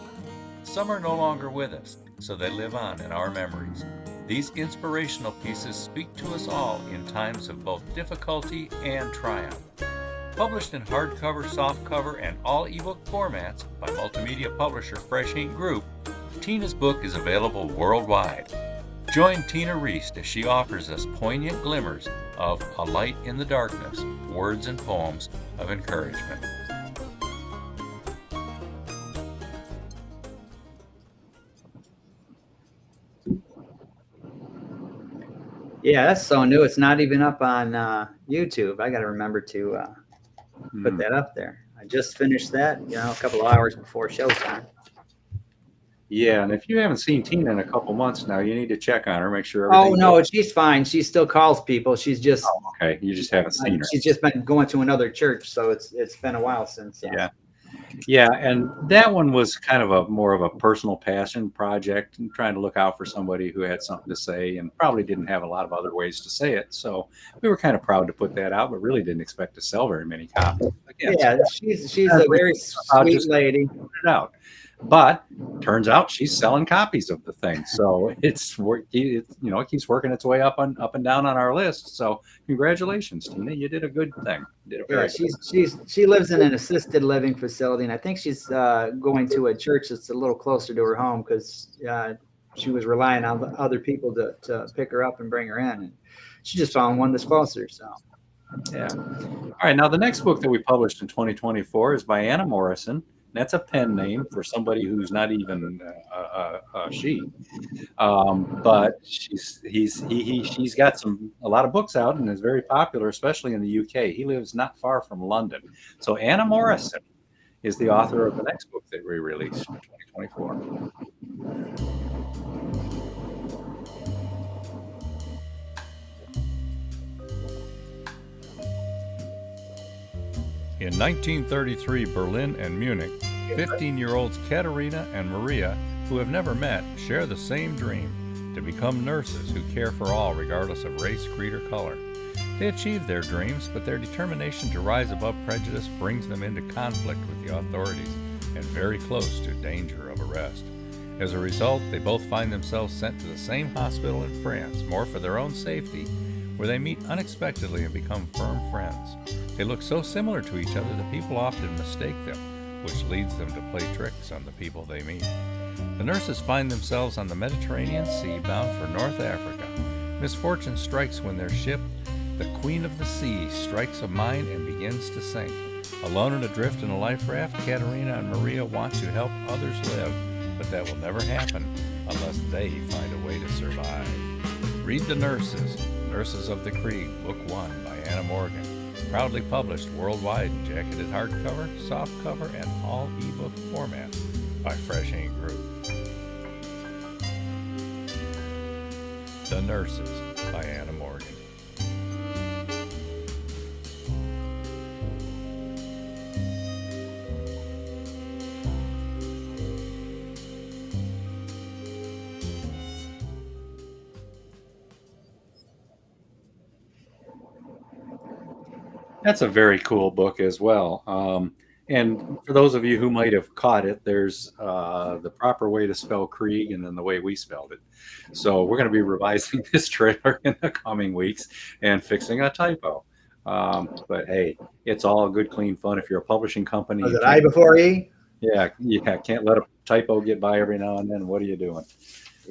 Some are no longer with us, so they live on in our memories. These inspirational pieces speak to us all in times of both difficulty and triumph. Published in hardcover, softcover, and all ebook formats by multimedia publisher Fresh Ink Group, Tina's book is available worldwide. Join Tina Reist as she offers us poignant glimmers of A Light in the Darkness, words and poems of encouragement. Yeah, that's so new. It's not even up on YouTube. I got to remember to put that up there. I just finished that, a couple of hours before showtime. Yeah, and if you haven't seen Tina in a couple months now, you need to check on her, make sure Oh, no, she's fine. She still calls people. She's just... Oh, okay, you just haven't seen her. She's just been going to another church, so it's been a while since... Yeah, and that one was kind of more of a personal passion project, and trying to look out for somebody who had something to say and probably didn't have a lot of other ways to say it. So we were kind of proud to put that out, but really didn't expect to sell very many copies. Again, yeah, she's a very sweet lady. Put it out. But turns out she's selling copies of the thing, so it keeps working its way up and down on our list. So congratulations, Tina, you did a good thing. She lives in an assisted living facility, and I think she's going to a church that's a little closer to her home because she was relying on other people to pick her up and bring her in, and she just found one that's closer. So. Yeah. All right. Now the next book that we published in 2024 is by Anna Morrison. That's a pen name for somebody who's not even she, but she's got a lot of books out and is very popular, especially in the UK. He lives not far from London. So Anna Morrison is the author of the next book that we released in 2024. In 1933 Berlin and Munich, 15-year-olds Katerina and Maria, who have never met, share the same dream. to become nurses who care for all regardless of race, creed, or color. They achieve their dreams, but their determination to rise above prejudice brings them into conflict with the authorities and very close to danger of arrest. As a result, they both find themselves sent to the same hospital in France, more for their own safety, where they meet unexpectedly and become firm friends. They look so similar to each other that people often mistake them, which leads them to play tricks on the people they meet. The nurses find themselves on the Mediterranean Sea bound for North Africa. Misfortune strikes when their ship, the Queen of the Sea, strikes a mine and begins to sink. Alone and adrift in a life raft, Katerina and Maria want to help others live, but that will never happen unless they find a way to survive. Read The Nurses, Nurses of the Creed, Book 1 by Anna Morgan. Proudly published worldwide in jacketed hardcover, softcover, and all ebook formats by Fresh Ink Group. The Nurses by Anna Morgan. That's a very cool book as well. And for those of you who might have caught it, there's the proper way to spell Krieg and then the way we spelled it. So we're going to be revising this trailer in the coming weeks and fixing a typo. But hey, it's all good, clean fun. If you're a publishing company, Was it I before E? Yeah, can't let a typo get by every now and then. What are you doing?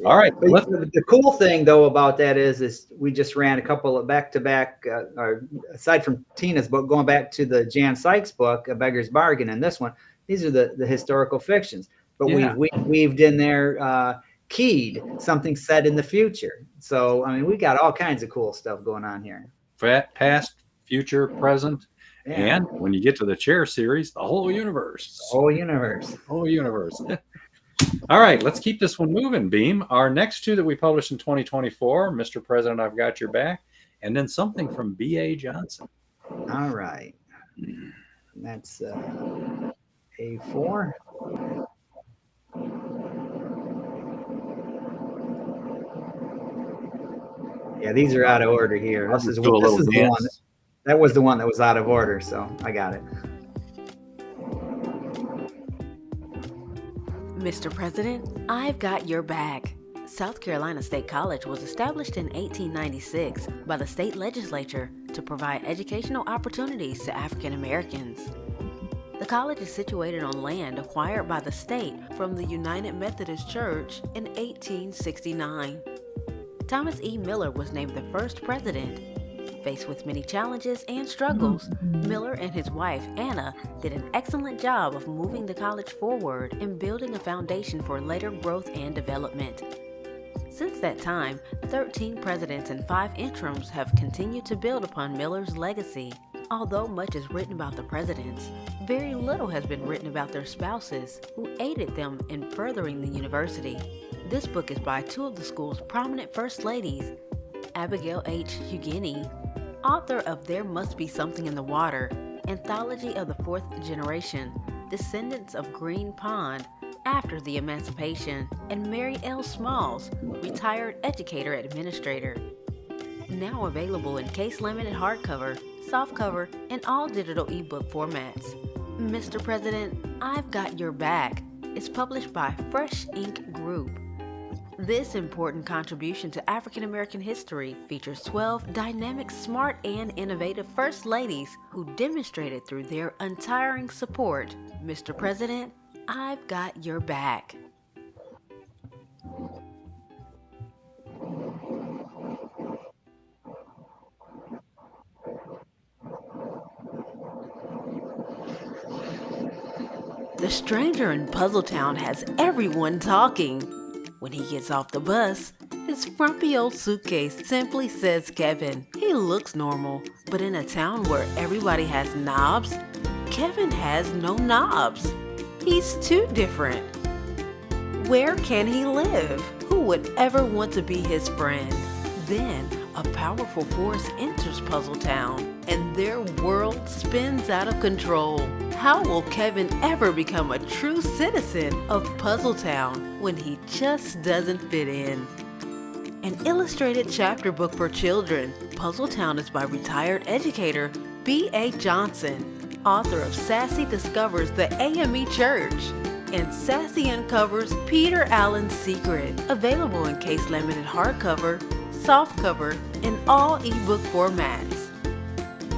All right. The cool thing, though, about that is we just ran a couple of back-to-back, aside from Tina's book, going back to the Jan Sykes book, A Beggar's Bargain, and this one, these are the historical fictions. But we weaved in there keyed, something set in the future. So, I mean, we got all kinds of cool stuff going on here. Past, future, present, and when you get to the chair series, the whole universe. The whole universe. Whole universe. All right, let's keep this one moving, Beam. Our next two that we published in 2024, Mr. President, I've Got Your Back, and then something from B.A. Johnson. All right. That's A4. Yeah, these are out of order here. This is the one. That was the one that was out of order, so I got it. Mr. President, I've got your back. South Carolina State College was established in 1896 by the state legislature to provide educational opportunities to African Americans. The college is situated on land acquired by the state from the United Methodist Church in 1869. Thomas E. Miller was named the first president. Faced with many challenges and struggles, Miller and his wife, Anna, did an excellent job of moving the college forward and building a foundation for later growth and development. Since that time, 13 presidents and 5 interims have continued to build upon Miller's legacy. Although much is written about the presidents, very little has been written about their spouses, who aided them in furthering the university. This book is by 2 of the school's prominent first ladies, Abigail H. Hugheny, author of There Must Be Something in the Water, Anthology of the Fourth Generation, Descendants of Green Pond, After the Emancipation, and Mary L. Smalls, Retired Educator Administrator. Now available in case-limited hardcover, softcover, and all digital ebook formats. Mr. President, I've Got Your Back is published by Fresh Ink Group. This important contribution to African American history features 12 dynamic, smart, and innovative First Ladies who demonstrated through their untiring support. Mr. President, I've got your back. The stranger in Puzzletown has everyone talking. When he gets off the bus, his frumpy old suitcase simply says Kevin. He looks normal, but in a town where everybody has knobs, Kevin has no knobs. He's too different. Where can he live? Who would ever want to be his friend? Then, a powerful force enters Puzzletown, and their world spins out of control. How will Kevin ever become a true citizen of Puzzletown when he just doesn't fit in? An illustrated chapter book for children, Puzzle Town is by retired educator B.A. Johnson, author of Sassy Discovers the AME Church and Sassy Uncovers Peter Allen's Secret, available in case-limited hardcover, softcover, and all ebook formats.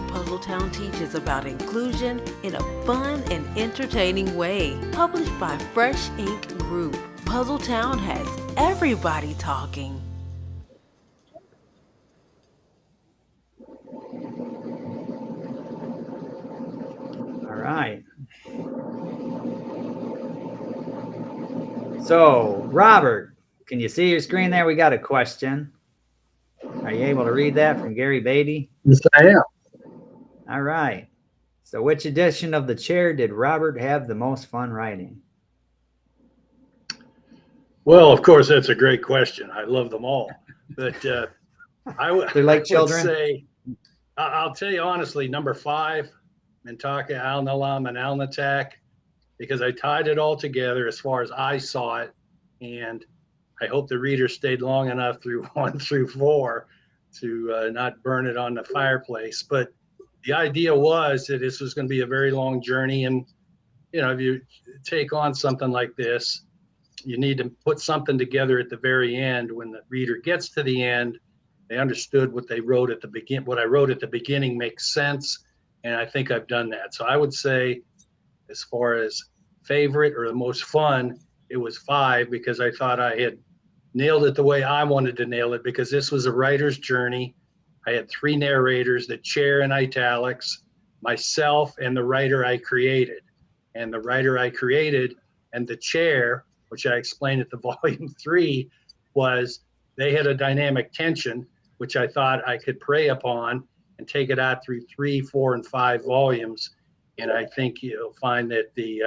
Puzzle Town teaches about inclusion in a fun and entertaining way. Published by Fresh Ink Group, Puzzle Town has everybody talking. All right. So, Robert, can you see your screen there? We got a question. Are you able to read that from Gary Beatty? Yes, I am. All right. So, which edition of The Chair did Robert have the most fun writing? Well, of course, that's a great question. I love them all, but I would children? say, I'll tell you honestly, number 5, Mintaka, Al-Nalam, and Al-Natak, because I tied it all together as far as I saw it, and I hope the reader stayed long enough through 1 through 4 to not burn it on the fireplace. But the idea was that this was going to be a very long journey, and if you take on something like this, you need to put something together at the very end. When the reader gets to the end, they understood what they wrote at the begin. What I wrote at the beginning makes sense, and I think I've done that. So I would say, as far as favorite or the most fun, it was 5, because I thought I had nailed it the way I wanted to nail it, because this was a writer's journey. I had 3 narrators, the chair in italics, myself, and the writer I created. And the writer I created and the chair, which I explained at the volume 3, was they had a dynamic tension, which I thought I could prey upon and take it out through 3, 4, and 5 volumes. And I think you'll find that the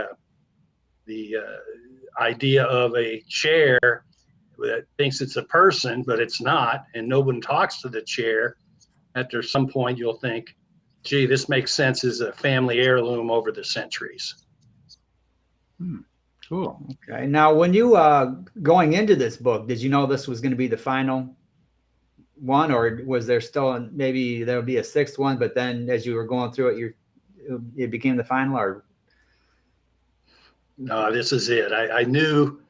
idea of a chair that thinks it's a person, but it's not, and no one talks to the chair, after some point you'll think, gee, this makes sense as a family heirloom over the centuries. Cool. Okay. Now, when you going into this book, did you know this was going to be the final one, or was there still maybe there would be a 6th one, but then as you were going through it, it became the final? Or no, this is it. I knew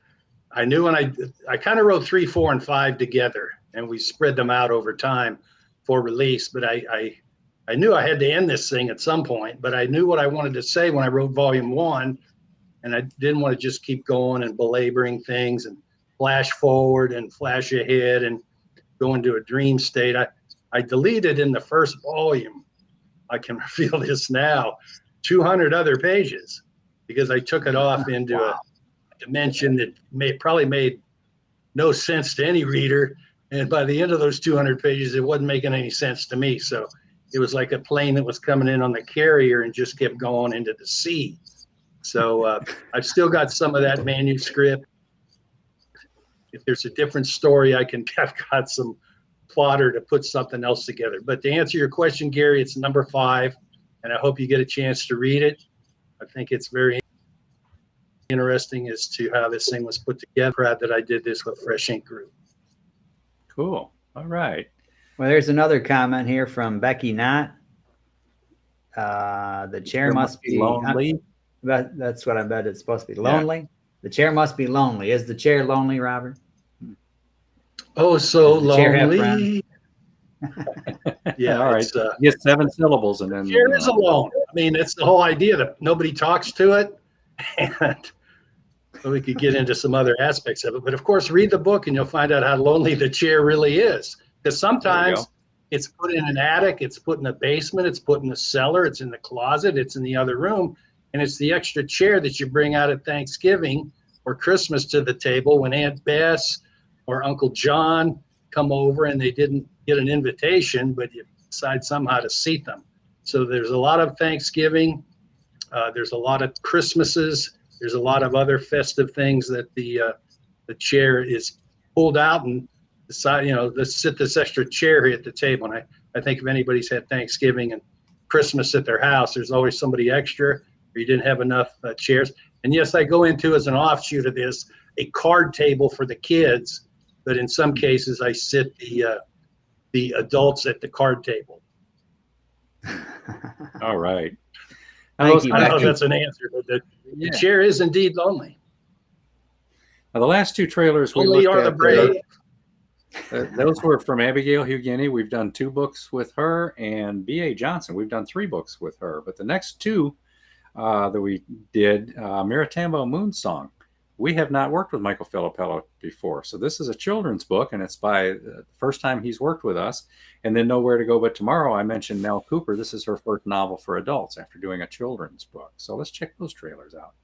when I kind of wrote 3, 4, and 5 together, and we spread them out over time for release. But I knew I had to end this thing at some point. But I knew what I wanted to say when I wrote volume 1, and I didn't want to just keep going and belaboring things and flash forward and flash ahead and go into a dream state. I deleted in the first volume, I can reveal this now, 200 other pages, because I took it off into a dimension that probably made no sense to any reader. And by the end of those 200 pages, it wasn't making any sense to me. So it was like a plane that was coming in on the carrier and just kept going into the sea. So I've still got some of that manuscript. If there's a different story, I've got some plotter to put something else together. But to answer your question, Gary, it's number 5, and I hope you get a chance to read it. I think it's very interesting as to how this thing was put together. Proud that I did this with Fresh Ink Group. Cool. All right. Well, there's another comment here from Becky Knott. The chair must be lonely. That's what I bet it's supposed to be. Lonely. Yeah. The chair must be lonely. Is the chair lonely, Robert? Oh, so lonely. Yeah. All right. Get 7 syllables and then. The chair is alone. I mean, it's the whole idea that nobody talks to it, and we could get into some other aspects of it. But of course, read the book and you'll find out how lonely the chair really is. Because sometimes it's put in an attic, it's put in the basement, it's put in the cellar, it's in the closet, it's in the other room. And it's the extra chair that you bring out at Thanksgiving or Christmas to the table when Aunt Bess or Uncle John come over and they didn't get an invitation, but you decide somehow to seat them. So there's a lot of Thanksgiving. There's a lot of Christmases. There's a lot of other festive things that the chair is pulled out and decide, let's sit this extra chair here at the table. And I think if anybody's had Thanksgiving and Christmas at their house, there's always somebody extra. Or you didn't have enough chairs. And yes, I go into, as an offshoot of this, a card table for the kids but in some cases I sit the adults at the card table. All right. Thank you. I don't know if that's an answer, but the chair is indeed lonely. Now, the last two trailers we Only looked are the at, brave. those were from Abigail Hughini. We've done 2 books with her, and B.A. Johnson. We've done 3 books with her. But the next 2 that we did, Miratambo Moon Song. We have not worked with Michael Filippello before. So this is a children's book, and it's by the first time he's worked with us. And then Nowhere to Go But Tomorrow, I mentioned Nell Cooper. This is her first novel for adults after doing a children's book. So let's check those trailers out.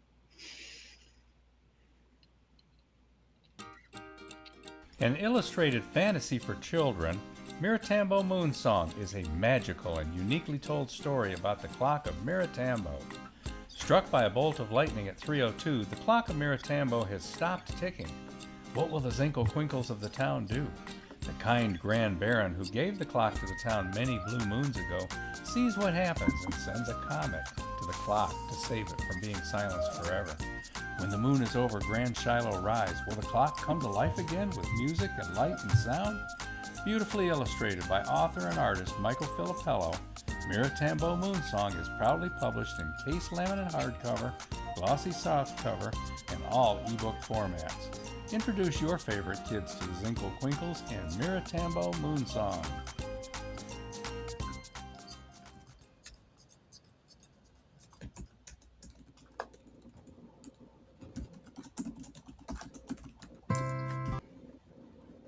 An illustrated fantasy for children, Miratambo Moon Song is a magical and uniquely told story about the clock of Miratambo. Struck by a bolt of lightning at 3:02, the clock of Miratambo has stopped ticking. What will the Zinklequinkles of the town do? The kind Grand Baron who gave the clock to the town many blue moons ago sees what happens and sends a comet to the clock to save it from being silenced forever. When the moon is over Grand Shiloh Rise, will the clock come to life again with music and light and sound? Beautifully illustrated by author and artist Michael Filippello, Miratambo Moon Song is proudly published in case laminate hardcover, glossy softcover, and all ebook formats. Introduce your favorite kids to Zinklequinkles and Miratambo Moon Song.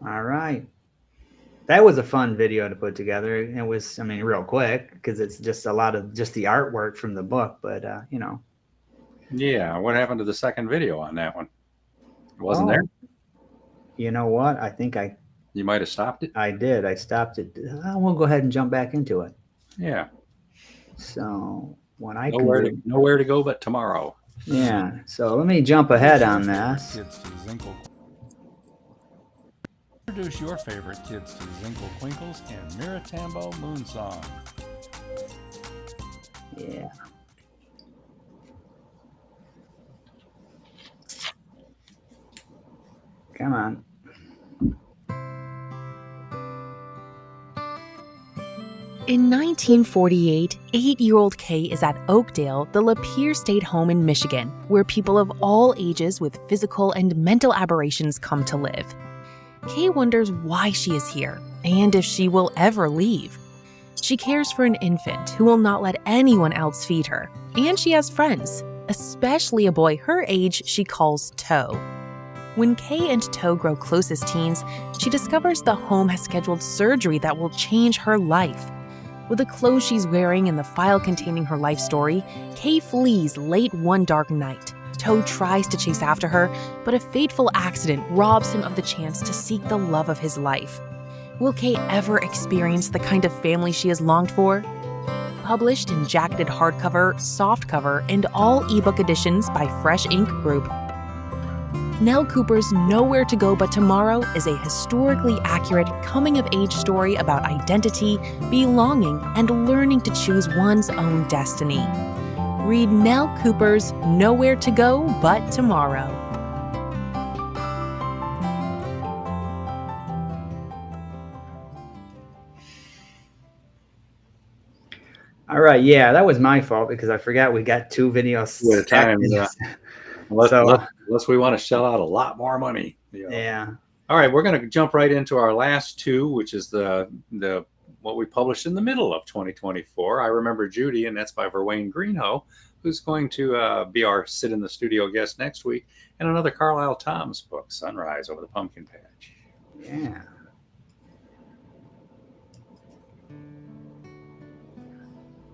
All right. That was a fun video to put together. It was, I mean, real quick because it's just a lot of just the artwork from the book, but you know. Yeah. What happened to the second video on that one? It wasn't there? You know what? I think You might have stopped it? I did. I stopped it. We'll go ahead and jump back into it. Yeah. So when Nowhere to Go But Tomorrow. Yeah. So let me jump ahead on this. Introduce your favorite kids to Zinklequinkles and Miratambo Moon Song. Yeah. Come on. In 1948, 8-year-old Kay is at Oakdale, the Lapeer State Home in Michigan, where people of all ages with physical and mental aberrations come to live. Kay wonders why she is here and if she will ever leave. She cares for an infant who will not let anyone else feed her, and she has friends, especially a boy her age she calls Toe. When Kay and Toe grow close as teens, she discovers the home has scheduled surgery that will change her life. With the clothes she's wearing and the file containing her life story, Kay flees late one dark night. Toe tries to chase after her, but a fateful accident robs him of the chance to seek the love of his life. Will Kay ever experience the kind of family she has longed for? Published in jacketed hardcover, softcover, and all ebook editions by Fresh Ink Group, Nell Cooper's Nowhere to Go But Tomorrow is a historically accurate coming-of-age story about identity, belonging, and learning to choose one's own destiny. Read Nell Cooper's Nowhere to Go But Tomorrow. All right, yeah, that was my fault because I forgot we got 2 videos at a time. Unless we want to shell out a lot more money. Yeah. All right, we're going to jump right into our last 2, which is the what we published in the middle of 2024. I Remember Judy, and that's by Verwain Greenhoe, who's going to be our sit in the studio guest next week, and another Carlisle Thomas book, Sunrise Over the Pumpkin Patch. Yeah.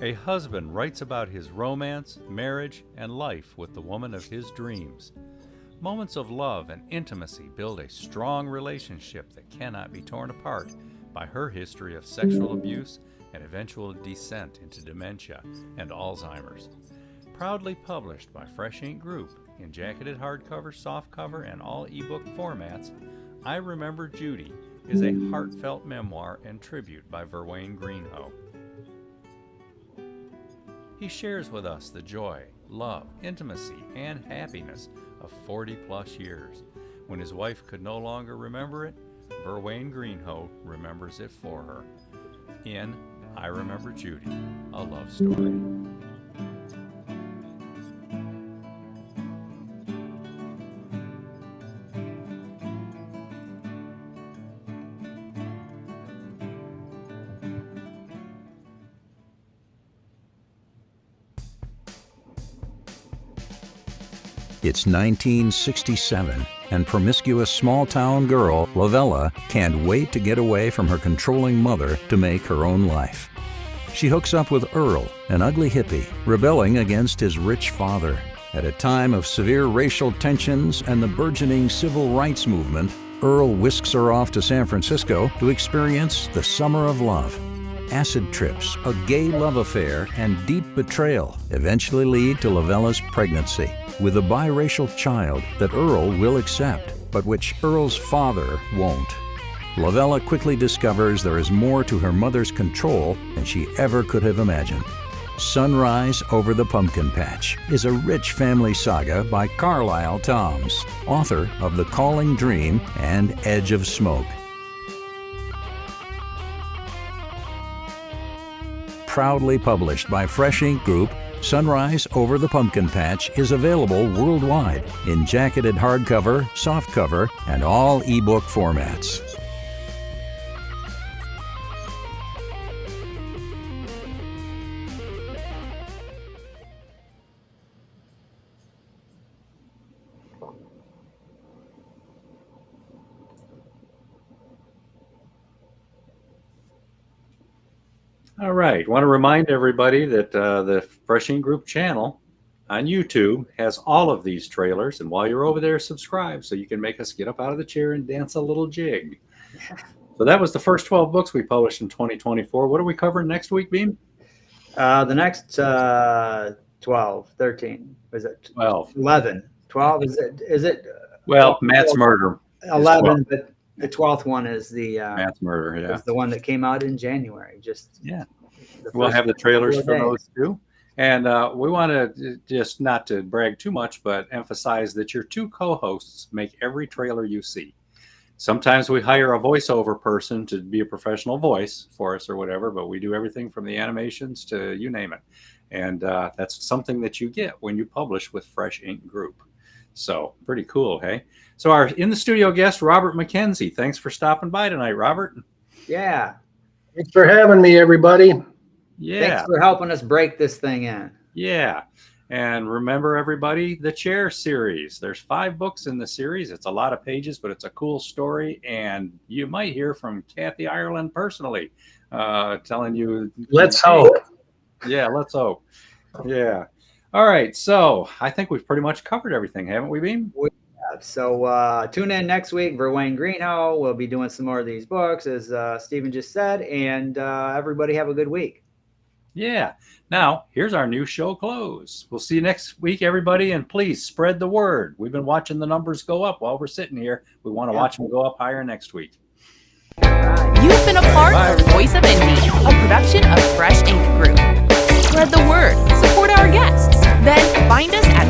A husband writes about his romance, marriage, and life with the woman of his dreams. Moments of love and intimacy build a strong relationship that cannot be torn apart by her history of sexual abuse and eventual descent into dementia and Alzheimer's. Proudly published by Fresh Ink Group in jacketed hardcover, softcover, and all ebook formats, I Remember Judy is a heartfelt memoir and tribute by Verwain Greenhoe. He shares with us the joy, love, intimacy, and happiness of 40-plus years. When his wife could no longer remember it, Verwayne Greenhoe remembers it for her in I Remember Judy, a love story. It's 1967, and promiscuous small-town girl Lavella can't wait to get away from her controlling mother to make her own life. She hooks up with Earl, an ugly hippie, rebelling against his rich father. At a time of severe racial tensions and the burgeoning civil rights movement, Earl whisks her off to San Francisco to experience the summer of love. Acid trips, a gay love affair, and deep betrayal eventually lead to Lavella's pregnancy, with a biracial child that Earl will accept, but which Earl's father won't. Lavella quickly discovers there is more to her mother's control than she ever could have imagined. Sunrise Over the Pumpkin Patch is a rich family saga by Carlisle Toms, author of The Calling Dream and Edge of Smoke. Proudly published by Fresh Ink Group, Sunrise Over the Pumpkin Patch is available worldwide in jacketed hardcover, softcover, and all ebook formats. All right. Want to remind everybody that the Fresh Ink Group channel on YouTube has all of these trailers. And while you're over there, subscribe so you can make us get up out of the chair and dance a little jig. So that was the first 12 books we published in 2024. What are we covering next week, Beem? The next 12, 13. Is it 12? 11. 12, is it? Well, Matt's Murder. 11, but the 12th one is the Matt's Murder, yeah. is the one that came out in January. Yeah. We'll have the trailers for those too. And we want to just not to brag too much, but emphasize that your two co-hosts make every trailer you see. Sometimes we hire a voiceover person to be a professional voice for us or whatever, but we do everything from the animations to you name it. And that's something that you get when you publish with Fresh Ink Group. So pretty cool, hey? So our in the studio guest, Robert McKenzie. Thanks for stopping by tonight, Robert. Yeah. Thanks for having me, everybody. Yeah. Thanks for helping us break this thing in. Yeah. And remember, everybody, the Chair series. There's 5 books in the series. It's a lot of pages, but it's a cool story. And you might hear from Kathy Ireland personally telling you. Let's hope. Yeah, let's hope. Yeah. All right. So I think we've pretty much covered everything, haven't we, Beem? We have. So tune in next week. Verwayne Greenhoe. We'll be doing some more of these books, as Stephen just said. And everybody have a good week. Yeah. Now, here's our new show close. We'll see you next week, everybody. And please spread the word. We've been watching the numbers go up while we're sitting here. We want to watch them go up higher next week. You've been a part of Voice of Indie, a production of Fresh Ink Group. Spread the word. Support our guests. Then find us at